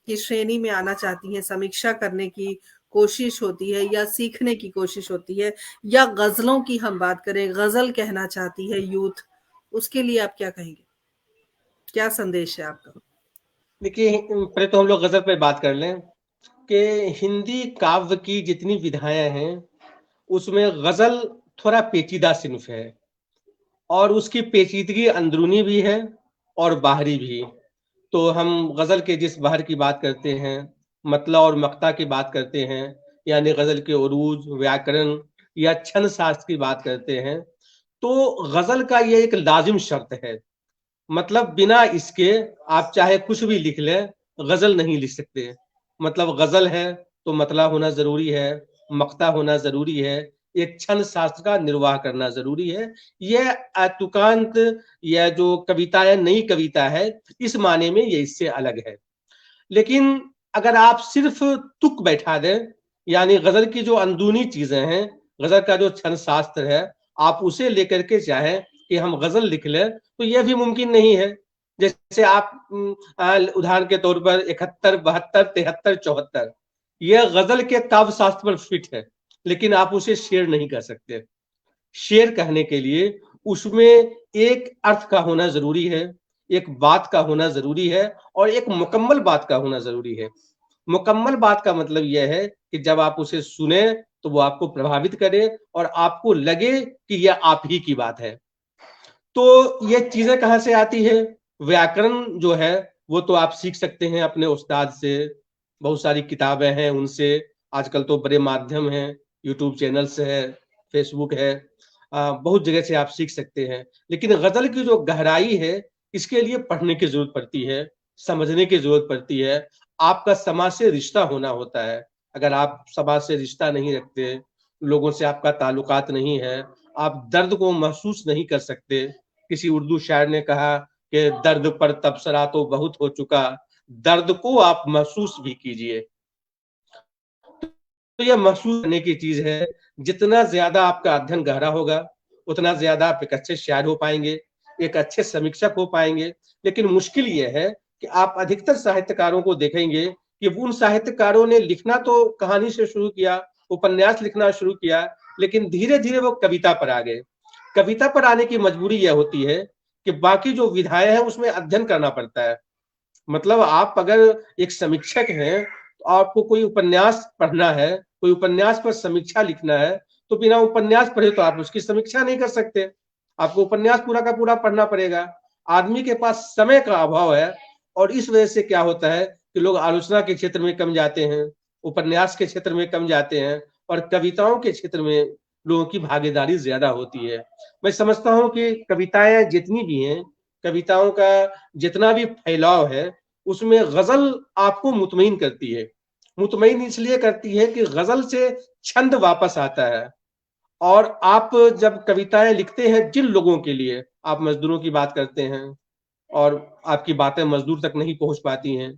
की श्रेणी में आना चाहती हैं, समीक्षा करने की कोशिश होती है या सीखने की कोशिश होती है या गज़लों की हम बात करें, गज़ल कहना चाहती है यूथ, उसके लिए आप क्या कहेंगे? क्या संदेश है आपका? देखिए, पहले तो हम लोग गज़ल पे बात कर लें कि हिंदी काव्य की जितनी विधाएँ हैं, उसमें गज़ल थोड़ा पेचीदा सिन्फ़ है और उसकी पेचीदगी अंदरूनी भी है और बाहरी भी। तो हम गज़ल के जिस बहर की बात करते हैं, मतला और मक़ता की बात करते हैं, यानी गज़ल के उरूज, व्याकरण या छंद शास्त्र की बात करते हैं, तो गज़ल का ये एक लाज़िम शर्त है। मतलब बिना इसके आप चाहे कुछ भी लिख लें, गज़ल नहीं लिख सकते। मतलब गज़ल है, तो मतला होना ज़रूरी है, मक़ता होना ज़रूरी है, एक छंद शास्त्र का निर्वाह करना ज़रूरी है। यह तुकांत या जो कविता है, नई कविता है, इस माने में ये इससे अलग है। लेकिन अगर आप सिर्फ़ तुक बैठा दें, यानी गज़ल की जो अंदरूनी चीज़ें हैं, गज़ल का जो छंद शास्त्र है, आप उसे लेकर के चाहें कि हम गज़ल लिख लें, तो यह भी मुमकिन नहीं है। जैसे आप उदाहरण के तौर पर 71, 72, 73, 74 यह गज़ल के काव्य शास्त्र पर फिट है, लेकिन आप उसे शेर नहीं कह सकते। शेर कहने के लिए उसमें एक अर्थ का होना ज़रूरी है, एक बात का होना ज़रूरी है और एक मुकम्मल बात का होना ज़रूरी है। मुकम्मल बात का मतलब यह है कि जब आप उसे सुने, तो वो आपको प्रभावित करे और आपको लगे कि यह आप ही की बात है। तो ये चीज़ें कहाँ से आती है? व्याकरण जो है, वो तो आप सीख सकते हैं अपने उस्ताद से, बहुत सारी किताबें हैं उनसे, आजकल तो बड़े माध्यम हैं, यूट्यूब चैनल्स है, फेसबुक है, बहुत जगह से आप सीख सकते हैं। लेकिन गज़ल की जो गहराई है, इसके लिए पढ़ने की ज़रूरत पड़ती है, समझने की ज़रूरत पड़ती है, आपका समाज से रिश्ता होना होता है। अगर आप समाज से रिश्ता नहीं रखते, लोगों से आपका ताल्लुकात नहीं है, आप दर्द को महसूस नहीं कर सकते, किसी उर्दू शायर ने कहा कि दर्द पर तबसरा तो बहुत हो चुका, दर्द को आप महसूस भी कीजिए। तो यह महसूस करने की चीज़ है, जितना ज़्यादा आपका अध्ययन गहरा होगा, उतना ज़्यादा आप एक अच्छे शायर हो पाएँगे, एक अच्छे समीक्षक हो पाएँगे। लेकिन मुश्किल ये है कि आप अधिकतर साहित्यकारों को देखेंगे कि उन साहित्यकारों ने लिखना तो कहानी से शुरू किया, उपन्यास लिखना शुरू किया, लेकिन धीरे-धीरे वो कविता पर आ गए। कविता पर आने की मजबूरी यह होती है कि बाकी जो विधाएँ हैं, उसमें अध्ययन करना पड़ता है। मतलब आप अगर एक समीक्षक हैं, तो आपको कोई उपन्यास पढ़ना है, कोई उपन्यास पर समीक्षा लिखना है, तो बिना उपन्यास पढ़े तो आप उसकी समीक्षा नहीं कर सकते। आपको उपन्यास पूरा का पूरा पढ़ना पड़ेगा। आदमी के पास समय का अभाव है और इस वजह से क्या होता है कि लोग आलोचना के क्षेत्र में कम जाते हैं, उपन्यास के क्षेत्र में कम जाते हैं और कविताओं के क्षेत्र में लोगों की भागीदारी ज़्यादा होती है। मैं समझता हूँ कि कविताएँ जितनी भी हैं, कविताओं का जितना भी फैलाव है, उसमें गज़ल आपको मुतमईन करती है। मुतमईन इसलिए करती है कि गज़ल से छंद वापस आता है और आप जब कविताएँ लिखते हैं जिन लोगों के लिए, आप मज़दूरों की बात करते हैं और आपकी बातें मज़दूर तक नहीं पहुँच पाती हैं।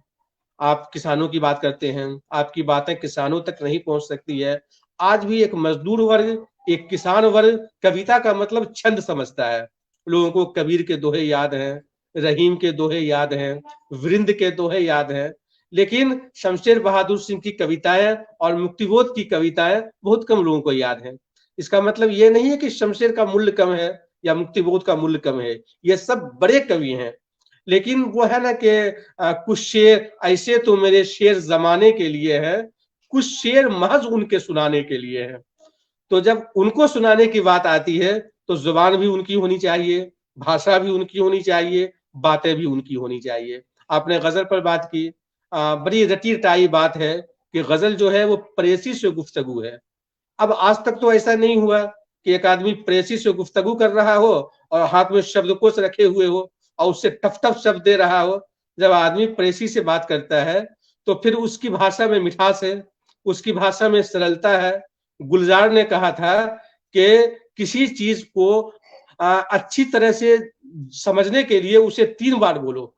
आप किसानों की बात करते हैं, आपकी बातें किसानों तक नहीं पहुँच सकती है। आज भी एक मज़दूर वर्ग, एक किसान वर्ग कविता का मतलब छंद समझता है। लोगों को कबीर के दोहे याद हैं, रहीम के दोहे याद हैं, वृंद के दोहे याद हैं, लेकिन शमशेर बहादुर सिंह की कविताएँ और मुक्तिबोध की कविताएँ बहुत कम लोगों को याद हैं। इसका मतलब ये नहीं है कि शमशेर का मूल्य कम है या मुक्तिबोध का मूल्य कम है, ये सब बड़े कवि हैं। लेकिन वो है ना कि कुछ शेर ऐसे तो मेरे शेर ज़माने के लिए हैं, कुछ शेर महज़ उनके सुनाने के लिए हैं। तो जब उनको सुनाने की बात आती है, तो ज़ुबान भी उनकी होनी चाहिए, भाषा भी उनकी होनी चाहिए, बातें भी उनकी होनी चाहिए। आपने गज़ल पर बात की, बड़ी रटी-रटाई बात है कि गज़ल जो है वो प्रेयसी से गुफ्तगू है। अब आज तक तो ऐसा नहीं हुआ कि एक आदमी प्रेयसी से गुफ्तगू कर रहा हो और हाथ में शब्दकोश रखे हुए हो और उससे टफ-टफ शब्द दे रहा हो। जब आदमी प्रेयसी से बात करता है, तो फिर उसकी भाषा में मिठास है, उसकी भाषा में सरलता है। गुलज़ार ने कहा था कि किसी चीज़ को अच्छी तरह से समझने के लिए उसे 3 बार बोलो।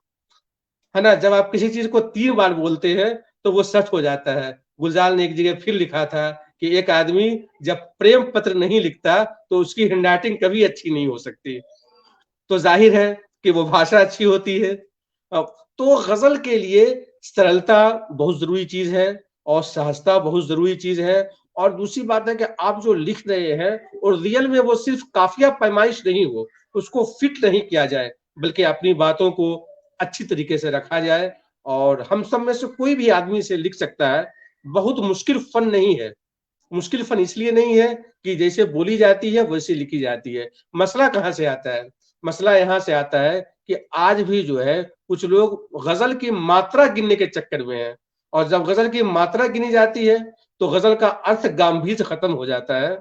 है ना? जब आप किसी चीज़ को 3 बार बोलते हैं, तो वो सच हो जाता है। गुलज़ार ने एक जगह फिर लिखा था कि एक आदमी जब प्रेम पत्र नहीं लिखता, तो उसकी हैंडराइटिंग कभी अच्छी नहीं हो सकती। तो ज़ाहिर है कि वो भाषा अच्छी होती है। अ, तो गज़ल के लिए सरलता बहुत ज़रूरी चीज़ है और सहजता बहुत ज़रूरी चीज़ है और दूसरी बात है कि आप जो लिख रहे हैं और रियल में वो सिर्फ़ काफ़िया पैमाइश नहीं हो, उसको फिट नहीं किया जाए, बल्कि अपनी बातों को अच्छी तरीके से रखा जाए और हम सब में से कोई भी आदमी इसे लिख सकता है। बहुत मुश्किल फन नहीं है। मुश्किल फन इसलिए नहीं है कि जैसे बोली जाती है वैसे लिखी जाती है। मसला कहाँ से आता है? मसला यहाँ से आता है कि आज भी जो है कुछ लोग गज़ल की मात्रा गिनने के चक्कर में हैं और जब गज़ल की मात्रा गिनी जाती है तो गज़ल का अर्थ गांभीर्य खत्म हो जाता है।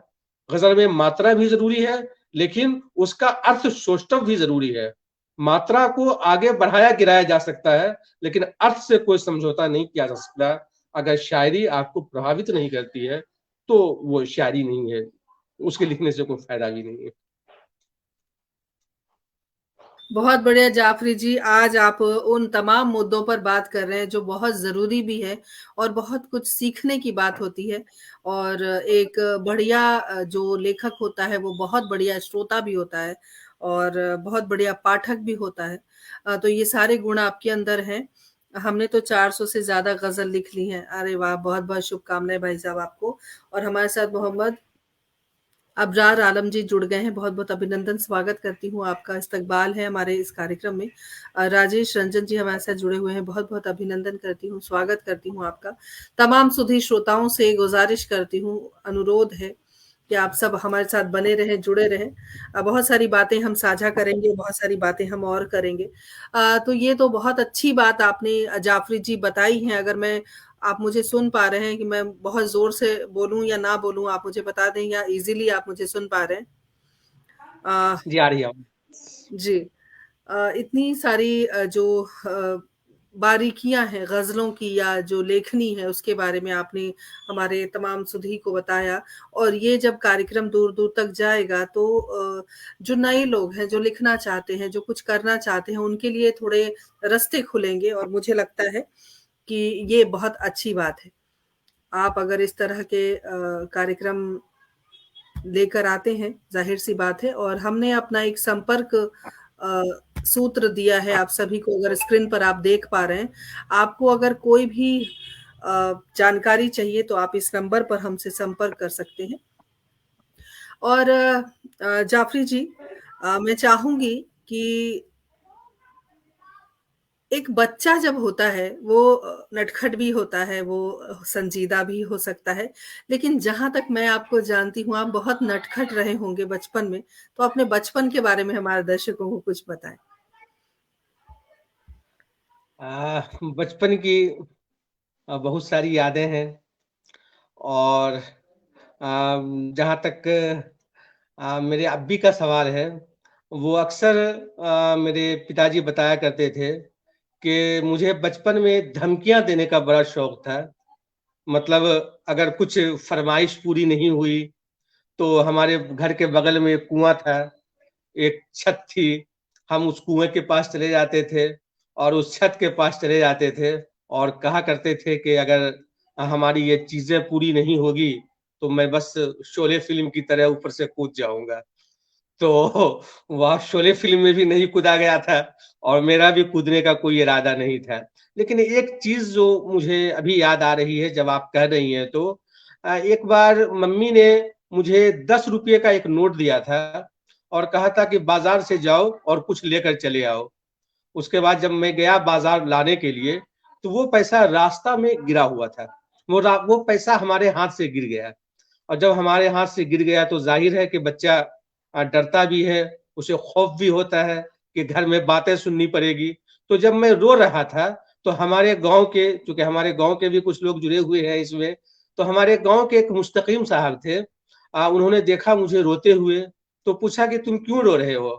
गज़ल में मात्रा भी ज़रूरी है, लेकिन उसका अर्थ सौष्ठव भी ज़रूरी है। मात्रा को आगे बढ़ाया-गिराया जा सकता है, लेकिन अर्थ से कोई समझौता नहीं किया जा सकता। अगर शायरी आपको प्रभावित नहीं करती है, तो वो शायरी नहीं है। उसके लिखने से कोई फ़ायदा भी नहीं है। बहुत बढ़िया जाफ़री जी, आज आप उन तमाम मुद्दों पर बात कर रहे हैं जो बहुत ज़रूरी भी है और बहुत कुछ सीखने की बात होती है और एक बढ़िया जो लेखक होता है वो बहुत बढ़िया श्रोता भी होता है और बहुत बढ़िया पाठक भी होता है। तो ये सारे गुण आपके अंदर हैं। हमने तो 400 से ज़्यादा ग़ज़ल लिख ली हैं। अरे वाह! बहुत-बहुत शुभकामनाएँ भाई साहब आपको और हमारे साथ मोहम्मद अबरार आलम जी जुड़ गए हैं, बहुत-बहुत अभिनंदन, स्वागत करती हूँ आपका, इस्तकबाल है हमारे इस कार्यक्रम में। राजेश रंजन जी हमारे साथ जुड़े हुए हैं, बहुत-बहुत अभिनंदन करती हूँ, स्वागत करती हूँ आपका। तमाम सुधी श्रोताओं से गुज़ारिश करती हूँ, अनुरोध है कि आप सब हमारे साथ बने रहें, जुड़े रहें। बहुत सारी बातें हम साझा करेंगे, बहुत सारी बातें हम और करेंगे। तो ये तो बहुत अच्छी बात आपने जाफ़री जी बताई है, अगर मैं आप मुझे सुन पा रहे हैं कि मैं बहुत ज़ोर से बोलूँ या ना बोलूँ, आप मुझे बता दें या ईज़िली आप मुझे सुन पा रहे हैं? अ, जी, आ रही है। जी। इतनी सारी जो बारीकियाँ हैं ग़ज़लों की या जो लेखनी है, उसके बारे में आपने हमारे तमाम सुधी को बताया और ये जब कार्यक्रम दूर-दूर तक जाएगा तो जो नए लोग हैं, जो लिखना चाहते हैं, जो कुछ करना चाहते हैं, उनके लिए थोड़े रास्ते खुलेंगे और मुझे लगता है कि ये बहुत अच्छी बात है। आप अगर इस तरह के कार्यक्रम लेकर आते हैं, ज़ाहिर-सी बात है और हमने अपना एक संपर्क सूत्र दिया है आप सभी को अगर स्क्रीन पर आप देख पा रहे हैं। आपको अगर कोई भी जानकारी चाहिए तो आप इस नंबर पर हमसे संपर्क कर सकते हैं। और जाफ़री जी मैं चाहूँगी कि एक बच्चा जब होता है वो नटखट भी होता है, वो संजीदा भी हो सकता है। लेकिन जहाँ तक मैं आपको जानती हूँ, आप बहुत नटखट रहे होंगे बचपन में, तो अपने बचपन के बारे में हमारे दर्शकों को कुछ बताएँ? बचपन की बहुत सारी यादें हैं और जहाँ तक मेरे अब्बी का सवाल है, वो अक्सर मेरे पिताजी बताया करते थे कि मुझे बचपन में धमकियाँ देने का बड़ा शौक था। मतलब अगर कुछ फ़रमाइश पूरी नहीं हुई, तो हमारे घर के बगल में एक कुआँ था, एक छत थी, हम उस कुएँ के पास चले जाते थे और उस छत के पास चले जाते थे और कहा करते थे कि अगर हमारी ये चीज़ें पूरी नहीं होगी, तो मैं बस शोले फ़िल्म की तरह ऊपर से कूद जाऊँगा। तो वह शोले फ़िल्म में भी नहीं कूदा गया था और मेरा भी कूदने का कोई इरादा नहीं था। लेकिन एक चीज़ जो मुझे अभी याद आ रही है जब आप कह रही हैं तो एक बार मम्मी ने मुझे ₹10 का एक नोट दिया था और कहा था कि बाज़ार से जाओ और कुछ लेकर चले आओ। उसके बाद जब मैं गया बाज़ार लाने के लिए, तो वो पैसा रास्ता में गिरा हुआ था। वो पैसा हमारे हाथ से गिर गया और जब हमारे हाथ से गिर गया तो ज़ाहिर है कि बच्चा डरता भी है, उसे खौफ भी होता है कि घर में बातें सुननी पड़ेगी। तो जब मैं रो रहा था, तो हमारे गाँव के चूँकि हमारे गाँव के भी कुछ लोग जुड़े हुए हैं इसमें, तो हमारे गाँव के एक मुस्तकीम साहब थे। उन्होंने देखा मुझे रोते हुए, तो पूछा कि तुम क्यों रो रहे हो?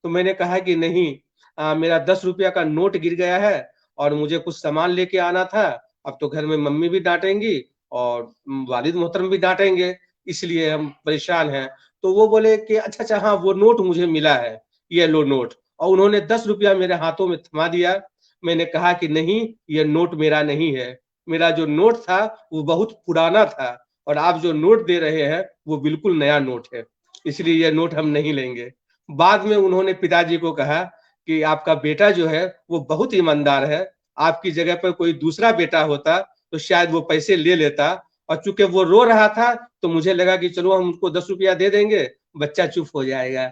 तो मैंने कहा कि नहीं मेरा ₹10 का नोट गिर गया है और मुझे कुछ सामान लेके आना था। अब तो घर में मम्मी भी डाँटेंगी और वालिद मोहतरम भी डाँटेंगे, इसलिए हम परेशान हैं। तो वो बोले कि अच्छा, अच्छा हाँ, वो नोट मुझे मिला है, ये लो नोट और उन्होंने ₹10 मेरे हाथों में थमा दिया। मैंने कहा कि नहीं, ये नोट मेरा नहीं है। मेरा जो नोट था, वो बहुत पुराना था और आप जो नोट दे रहे हैं, वो बिल्कुल नया नोट है, इसलिए ये नोट हम नहीं लेंगे। बाद में उन्होंने पिताजी को कहा कि आपका बेटा जो है, वो बहुत ईमानदार है। आपकी जगह पर कोई दूसरा बेटा होता, तो शायद वो पैसे ले लेता और चूँकि वो रो रहा था, तो मुझे लगा कि चलो हम उसको ₹10 दे देंगे, बच्चा चुप हो जाएगा।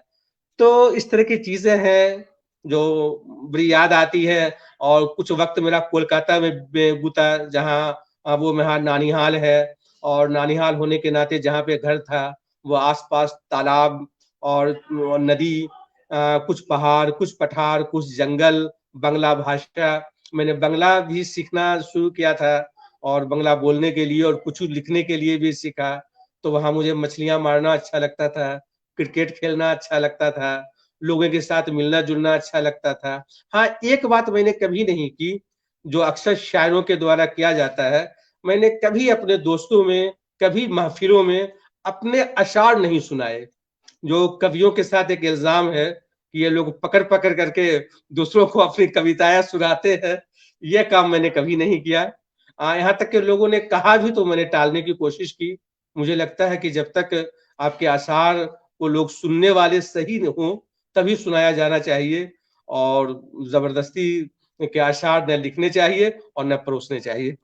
तो इस तरह की चीज़ें हैं, जो बड़ी याद आती है। और कुछ वक़्त मेरा कोलकाता में गुता, जहाँ वो मेरा नानिहाल है, और नानिहाल होने के नाते जहाँ पे घर था, वो आस-पास तालाब और नदी, कुछ पहाड़, कुछ पठार, कुछ जंगल, बंगला भाषा। मैंने बंगला भी सीखना शुरू किया था, और बंगला बोलने के लिए और कुछ लिखने के लिए भी सीखा। तो वहाँ मुझे मछलियाँ मारना अच्छा लगता था, क्रिकेट खेलना अच्छा लगता था, लोगों के साथ मिलना-जुलना अच्छा लगता था। हाँ, एक बात मैंने कभी नहीं की, जो अक्सर शायरों के द्वारा किया जाता है, मैंने कभी अपने दोस्तों में, कभी महफ़िलों में अपने अशआर नहीं सुनाए। जो कवियों के साथ एक इल्ज़ाम है कि ये लोग पकड़-पकड़ करके दूसरों को अपनी कविताएँ सुनाते हैं, ये काम मैंने कभी नहीं किया। यहाँ तक कि लोगों ने कहा भी तो मैंने टालने की कोशिश की। मुझे लगता है कि जब तक आपके अशआर को लोग सुनने वाले सही न हों, तभी सुनाया जाना चाहिए, और ज़बरदस्ती के अशआर न लिखने चाहिए और न परोसने चाहिए।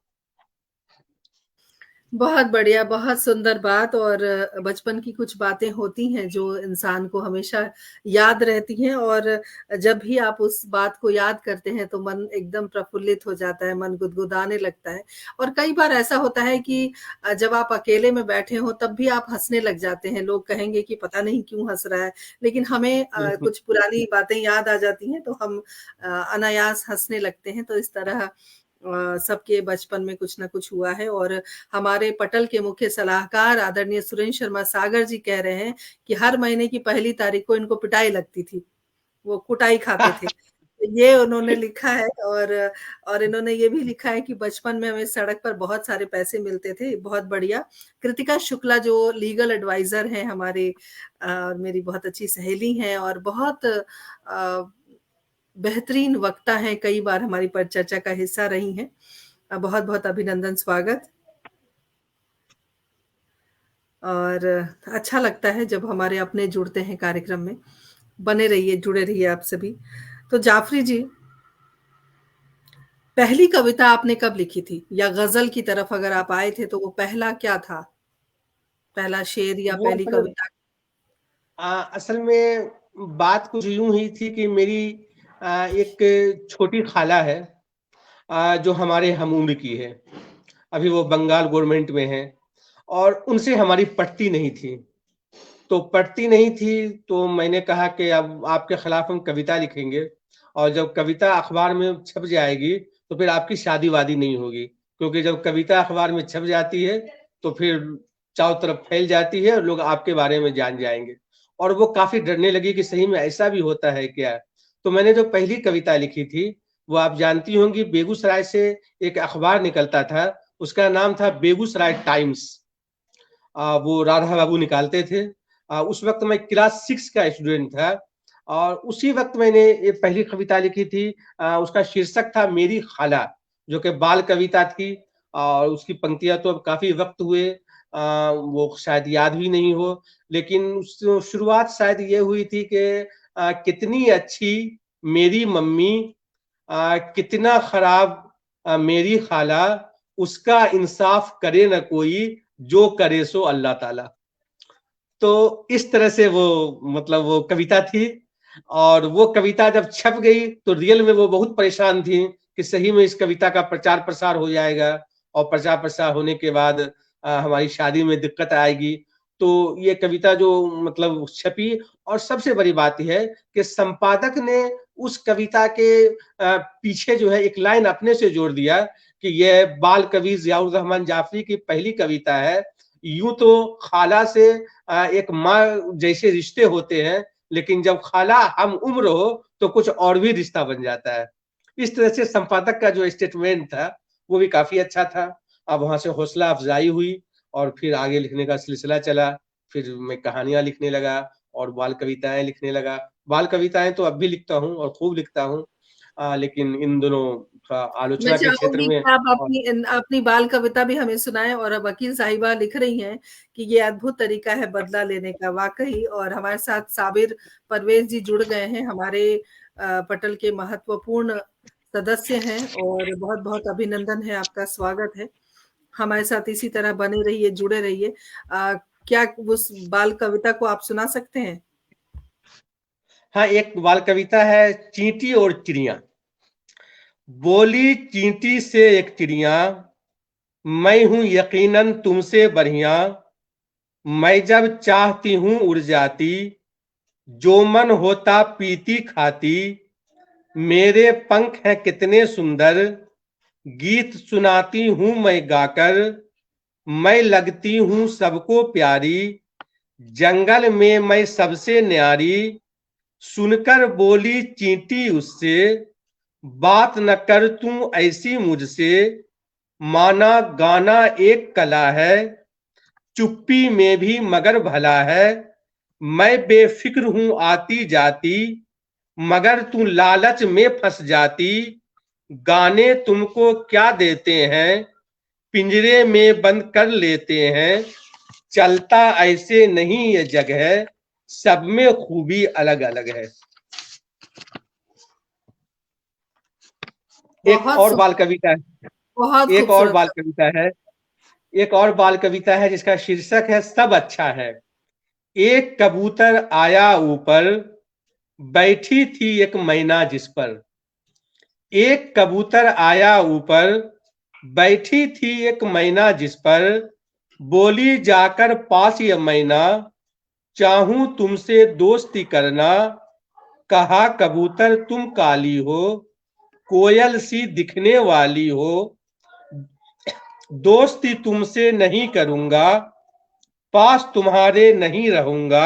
बहुत बढ़िया, बहुत सुंदर बात। और बचपन की कुछ बातें होती हैं जो इंसान को हमेशा याद रहती हैं, और जब भी आप उस बात को याद करते हैं तो मन एकदम प्रफुल्लित हो जाता है, मन गुदगुदाने लगता है। और कई बार ऐसा होता है कि जब आप अकेले में बैठे हों तब भी आप हँसने लग जाते हैं। लोग कहेंगे कि पता नहीं क्यों हँस रहा है, लेकिन हमें बिल्कुल। कुछ पुरानी बातें याद आ जाती हैं तो हम अनायास हँसने लगते हैं। तो इस तरह सबके बचपन में कुछ न कुछ हुआ है। और हमारे पटल के मुख्य सलाहकार आदरणीय सुरेंद्र शर्मा सागर जी कह रहे हैं कि हर महीने की पहली तारीख को इनको पिटाई लगती थी, वो कुटाई खाते थे। ये उन्होंने लिखा है। और इन्होंने ये भी लिखा है कि बचपन में हमें सड़क पर बहुत सारे पैसे मिलते थे। बहुत बढ़िया। कृतिका शुक्ला जो लीगल एडवाइज़र हैं हमारे, मेरी बहुत अच्छी सहेली हैं और बहुत बेहतरीन वक्ता हैं, कई बार हमारी परिचर्चा का हिस्सा रही हैं। बहुत-बहुत अभिनंदन, स्वागत। और अच्छा लगता है जब हमारे अपने जुड़ते हैं कार्यक्रम में। बने रहिए, जुड़े रहिए आप सभी। तो जाफ़री जी, पहली कविता आपने कब लिखी थी? या ग़ज़ल की तरफ अगर आप आए थे तो वो पहला क्या था? पहला शेर या वो पहली कविता? असल में बात कुछ यूँ ही थी कि मेरी एक छोटी खाला है, जो हमारे हम उम्र की है। अभी वो बंगाल गवर्नमेंट में हैं, और उनसे हमारी पटती नहीं थी। तो पटती नहीं थी, तो मैंने कहा कि अब आपके खिलाफ हम कविता लिखेंगे, और जब कविता अखबार में छप जाएगी, तो फिर आपकी शादी-वादी नहीं होगी। क्योंकि जब कविता अखबार में छप जाती है, तो फिर चारों तरफ फैल जाती है और लोग आपके बारे में जान जाएँगे। और वो काफ़ी डरने लगी कि सही में ऐसा भी होता है क्या? तो मैंने जो पहली कविता लिखी थी, वो आप जानती होंगी, बेगूसराय से एक अखबार निकलता था, उसका नाम था बेगूसराय टाइम्स। वो राधा बाबू निकालते थे। उस वक़्त मैं क्लास 6 का स्टूडेंट था, और उसी वक़्त मैंने ये पहली कविता लिखी थी। उसका शीर्षक था मेरी खाला, जो कि बाल कविता थी, और उसकी पंक्तियाँ तो अब काफ़ी वक़्त हुए, वो शायद याद भी नहीं हो। लेकिन शुरुआत शायद ये हुई थी कि कितनी अच्छी मेरी मम्मी, कितना खराब मेरी खाला, उसका इंसाफ करे न कोई, जो करे सो अल्लाह ताला। तो इस तरह से वो, मतलब वो कविता थी, और वो कविता जब छप गई तो रियल में वो बहुत परेशान थी कि सही में इस कविता का प्रचार-प्रसार हो जाएगा, और प्रचार-प्रसार होने के बाद हमारी शादी में दिक्कत आएगी। तो ये कविता जो मतलब छपी, और सबसे बड़ी बात ये है कि संपादक ने उस कविता के पीछे जो है एक लाइन अपने से जोड़ दिया कि ये बाल कवि ज़ियाउर रहमान जाफ़री की पहली कविता है। यूँ तो खाला से एक माँ जैसे रिश्ते होते हैं, लेकिन जब खाला हम उम्र हो तो कुछ और भी रिश्ता बन जाता है। इस तरह से संपादक का जो स्टेटमेंट था, वो भी काफ़ी अच्छा था। अब वहाँ से हौसला अफ़ज़ाई हुई, और फिर आगे लिखने का सिलसिला चला। फिर मैं कहानियाँ लिखने लगा और बाल कविताएँ लिखने लगा। बाल कविताएँ तो अब भी लिखता हूँ और खूब लिखता हूँ। लेकिन इन दोनों थोड़ा मैं आलोचना के क्षेत्र चाहूँगी में। कि आप और अपनी बाल कविता भी हमें सुनाएँ। और अब वकील साहिबा लिख रही हैं कि ये अद्भुत तरीका है बदला लेने का, वाक़ई। और हमारे साथ साबिर परवेज़ जी जुड़ गए हैं, हमारे पटल के महत्वपूर्ण सदस्य हैं, और बहुत-बहुत अभिनंदन है, आपका स्वागत है। हमारे साथ इसी तरह बने रहिए, जुड़े रहिए। क्या उस बाल कविता को आप सुना सकते हैं? हाँ, एक बाल कविता है, चींटी और चिड़िया। बोली चींटी से एक चिड़िया, मैं हूं यकीनन तुमसे बढ़िया, मैं जब चाहती हूं उड़ जाती, जो मन होता पीती खाती, मेरे पंख हैं कितने सुंदर, गीत सुनाती हूं मैं गाकर, मैं लगती हूं सबको प्यारी, जंगल में मैं सबसे न्यारी। सुनकर बोली चींटी उससे, बात न कर तू ऐसी मुझसे, माना गाना एक कला है, चुप्पी में भी मगर भला है, मैं बेफिक्र हूं आती जाती, मगर तू लालच में फंस जाती, गाने तुमको क्या देते हैं, पिंजरे में बंद कर लेते हैं, चलता ऐसे नहीं ये जग है, सब में खूबी अलग अलग है। एक बहुत और बाल कविता है, बहुत एक और खूबसूरत बाल कविता है, एक और बाल कविता है जिसका शीर्षक है सब अच्छा है। एक कबूतर आया ऊपर, बैठी थी एक मैना जिस पर, एक कबूतर आया ऊपर, बैठी थी एक मैना जिस पर, बोली जाकर पास ये मैना, चाहूं तुमसे दोस्ती करना, कहा कबूतर तुम काली हो, कोयल सी दिखने वाली हो, दोस्ती तुमसे नहीं करूंगा, पास तुम्हारे नहीं रहूंगा।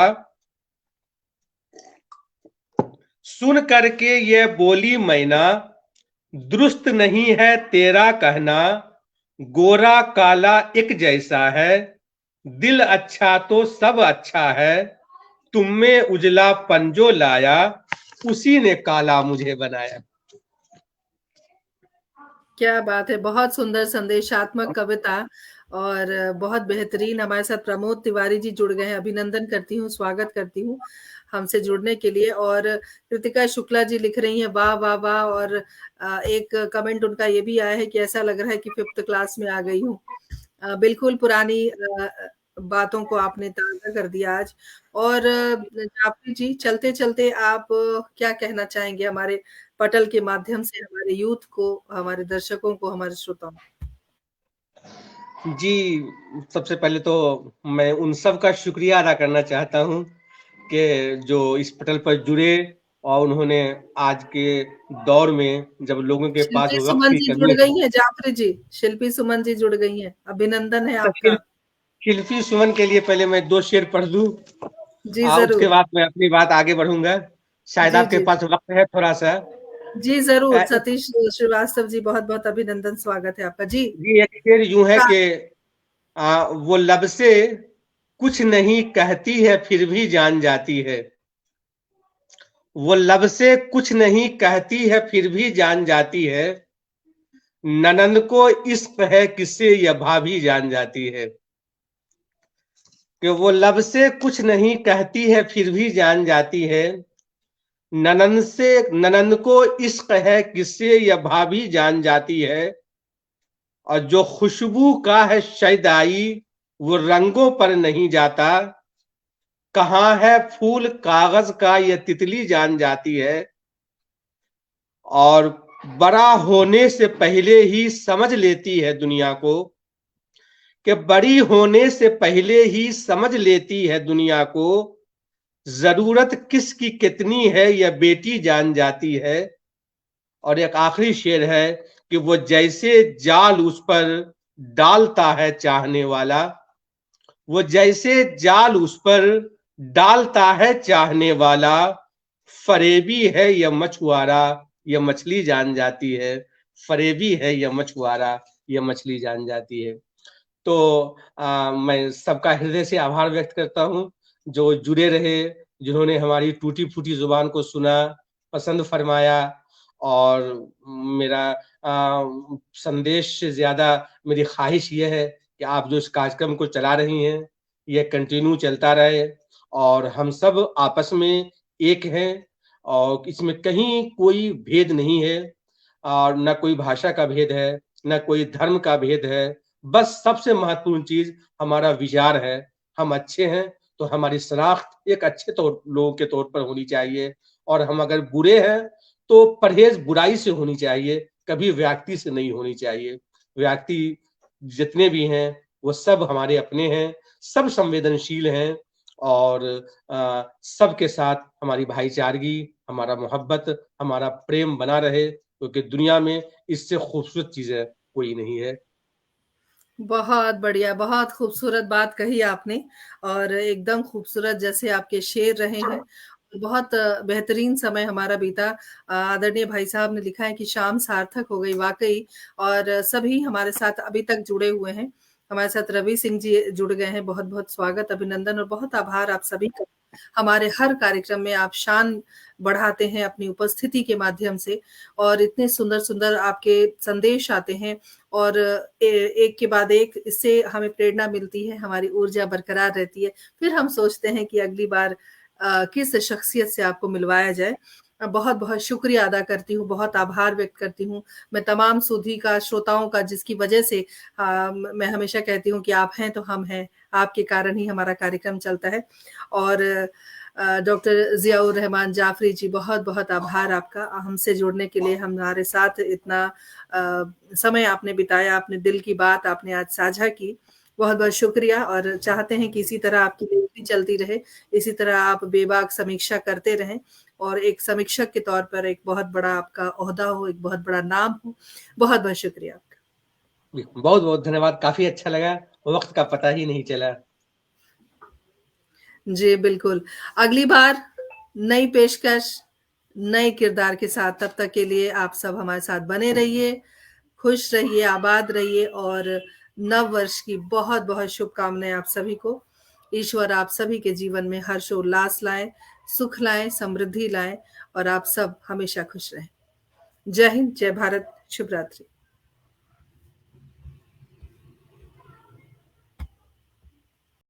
सुन करके ये बोली मैना, दुरुस्त नहीं है तेरा कहना, गोरा काला एक जैसा है, दिल अच्छा तो सब अच्छा है, तुम में उजला पंजो लाया, उसी ने काला मुझे बनाया। क्या बात है! बहुत सुंदर संदेशात्मक कविता और बहुत बेहतरीन। हमारे साथ प्रमोद तिवारी जी जुड़ गए हैं, अभिनंदन करती हूँ, स्वागत करती हूँ हमसे जुड़ने के लिए। और कृतिका शुक्ला जी लिख रही हैं वाह, वाह, वाह! और एक कमेंट उनका ये भी आया है कि ऐसा लग रहा है कि 5th क्लास में आ गई हूँ। बिल्कुल पुरानी बातों को आपने ताज़ा कर दिया आज। और जाफ़री जी, चलते-चलते आप क्या कहना चाहेंगे हमारे पटल के माध्यम से हमारे यूथ को, हमारे दर्शकों को, हमारे श्रोताओं को? जी, सबसे पहले तो मैं उन सब का शुक्रिया अदा करना चाहता हूँ कि जो इस पटल पर जुड़े और उन्होंने आज के दौर में जब लोगों के पास शिल्पी वक़्त सुमन की जी जुड़ कमी है, गई हैं, जाफ़री जी, शिल्पी सुमन जी जुड़ गई हैं। अभिनंदन है तो आपका। शिल्पी सुमन के लिए पहले मैं 2 शेर पढ़ दूँ, जी, उसके ज़रूर। बाद मैं अपनी बात आगे बढ़ूँगा। शायद जी, आपके जी। पास वक़्त है थोड़ा-सा। जी, ज़रूर। अ, सतीश श्रीवास्तव जी, बहुत-बहुत अभिनंदन, स्वागत है आपका। जी। जी, एक शेर यूँ है का कि वो लब से कुछ नहीं कहती है फिर भी जान जाती है। वो लब से कुछ नहीं कहती है फिर भी जान जाती है। ननंद को इश्क है किससे यह भाभी जान जाती है। कि वो लब से कुछ नहीं कहती है फिर भी जान जाती है। ननंद को इश्क है किससे यह भाभी जान जाती है। और जो खुशबू का है शैदाई वो रंगों पर नहीं जाता। कहाँ है फूल कागज का यह तितली जान जाती है। और बड़ा होने से पहले ही समझ लेती है दुनिया को, कि बड़ी होने से पहले ही समझ लेती है दुनिया को, जरूरत किसकी कितनी है यह बेटी जान जाती है। और एक आखिरी शेर है कि वो जैसे जाल उस पर डालता है चाहने वाला, वो जैसे जाल उस पर डालता है चाहने वाला, फरेबी है यह मछुआरा यह मछली जान जाती है। फरेबी है यह मछुआरा यह मछली जान जाती है। तो मैं सबका हृदय से आभार व्यक्त करता हूँ जो जुड़े रहे, जिन्होंने हमारी टूटी फूटी जुबान को सुना, पसंद फरमाया। और मेरा संदेश से ज्यादा मेरी ख्वाहिश ये है कि आप जो इस कार्यक्रम को चला रही हैं ये कंटिन्यू चलता रहे और हम सब आपस में एक हैं और इसमें कहीं कोई भेद नहीं है और न कोई भाषा का भेद है, न कोई धर्म का भेद है। बस सबसे महत्वपूर्ण चीज हमारा विचार है। हम अच्छे हैं तो हमारी शनाख्त एक अच्छे तौर लोगों के तौर पर होनी चाहिए और हम अगर बुरे हैं, तो परहेज़ बुराई से होनी चाहिए, कभी व्यक्ति से नहीं होनी चाहिए। व्यक्ति जितने भी हैं, वो सब हमारे अपने हैं, सब संवेदनशील हैं और सबके साथ हमारी भाईचारगी, हमारा मोहब्बत, हमारा प्रेम बना रहे, क्योंकि दुनिया में इससे खूबसूरत चीज़ें कोई नहीं है। बहुत बढ़िया, बहुत खूबसूरत बात कही आपने और एकदम खूबसूरत जैसे आपके शेर रहे हैं। बहुत बेहतरीन समय हमारा बीता। आदरणीय भाई साहब ने लिखा है कि शाम सार्थक हो गई वाक़ई और सभी हमारे साथ अभी तक जुड़े हुए हैं। हमारे साथ रवि सिंह जी जुड़ गए हैं, बहुत-बहुत स्वागत, अभिनंदन और बहुत आभार आप सभी का। हमारे हर कार्यक्रम में आप शान बढ़ाते हैं अपनी उपस्थिति के माध्यम से और इतने सुंदर-सुंदर आपके संदेश आते हैं और एक के बाद एक इससे हमें प्रेरणा मिलती है, हमारी ऊर्जा बरकरार रहती है। फिर हम सोचते हैं कि अगली बार किस शख्सियत से आपको मिलवाया जाए। बहुत-बहुत शुक्रिया अदा करती हूँ, बहुत आभार व्यक्त करती हूँ। मैं तमाम सुधी का, श्रोताओं का जिसकी वजह से मैं हमेशा कहती हूँ कि आप हैं तो हम हैं, आपके कारण ही हमारा कार्यक्रम चलता है और डॉक्टर ज़ियाउर रहमान जाफ़री जी बहुत-बहुत आभार आपका हमसे जुड़ने के लिए, हमारे साथ इतना समय आपने बिताया, अपने दिल की बात आपने आज साझा की। बहुत-बहुत शुक्रिया और चाहते हैं कि इसी तरह आपकी ड्यूटी चलती रहे, इसी तरह आप बेबाक समीक्षा करते रहें और एक समीक्षक के तौर पर एक बहुत बड़ा आपका ओहदा हो, एक बहुत बड़ा नाम हो। बहुत-बहुत शुक्रिया आपका। जी, बहुत-बहुत धन्यवाद, काफ़ी अच्छा लगा, वक़्त का पता ही नहीं चला। जी, बिल्कुल। अगली बार नई पेशकश, नए किरदार के साथ तब तक के लिए आप सब हमारे साथ बने रहिए, खुश रहिए, आबाद रहिए और नव वर्ष की बहुत-बहुत शुभकामनाएँ आप सभी को। ईश्वर आप सभी के जीवन में हर्ष-उल्लास लाए, सुख लाए, समृद्धि लाए और आप सब हमेशा खुश रहें। जय हिंद, जय भारत, शुभ रात्रि।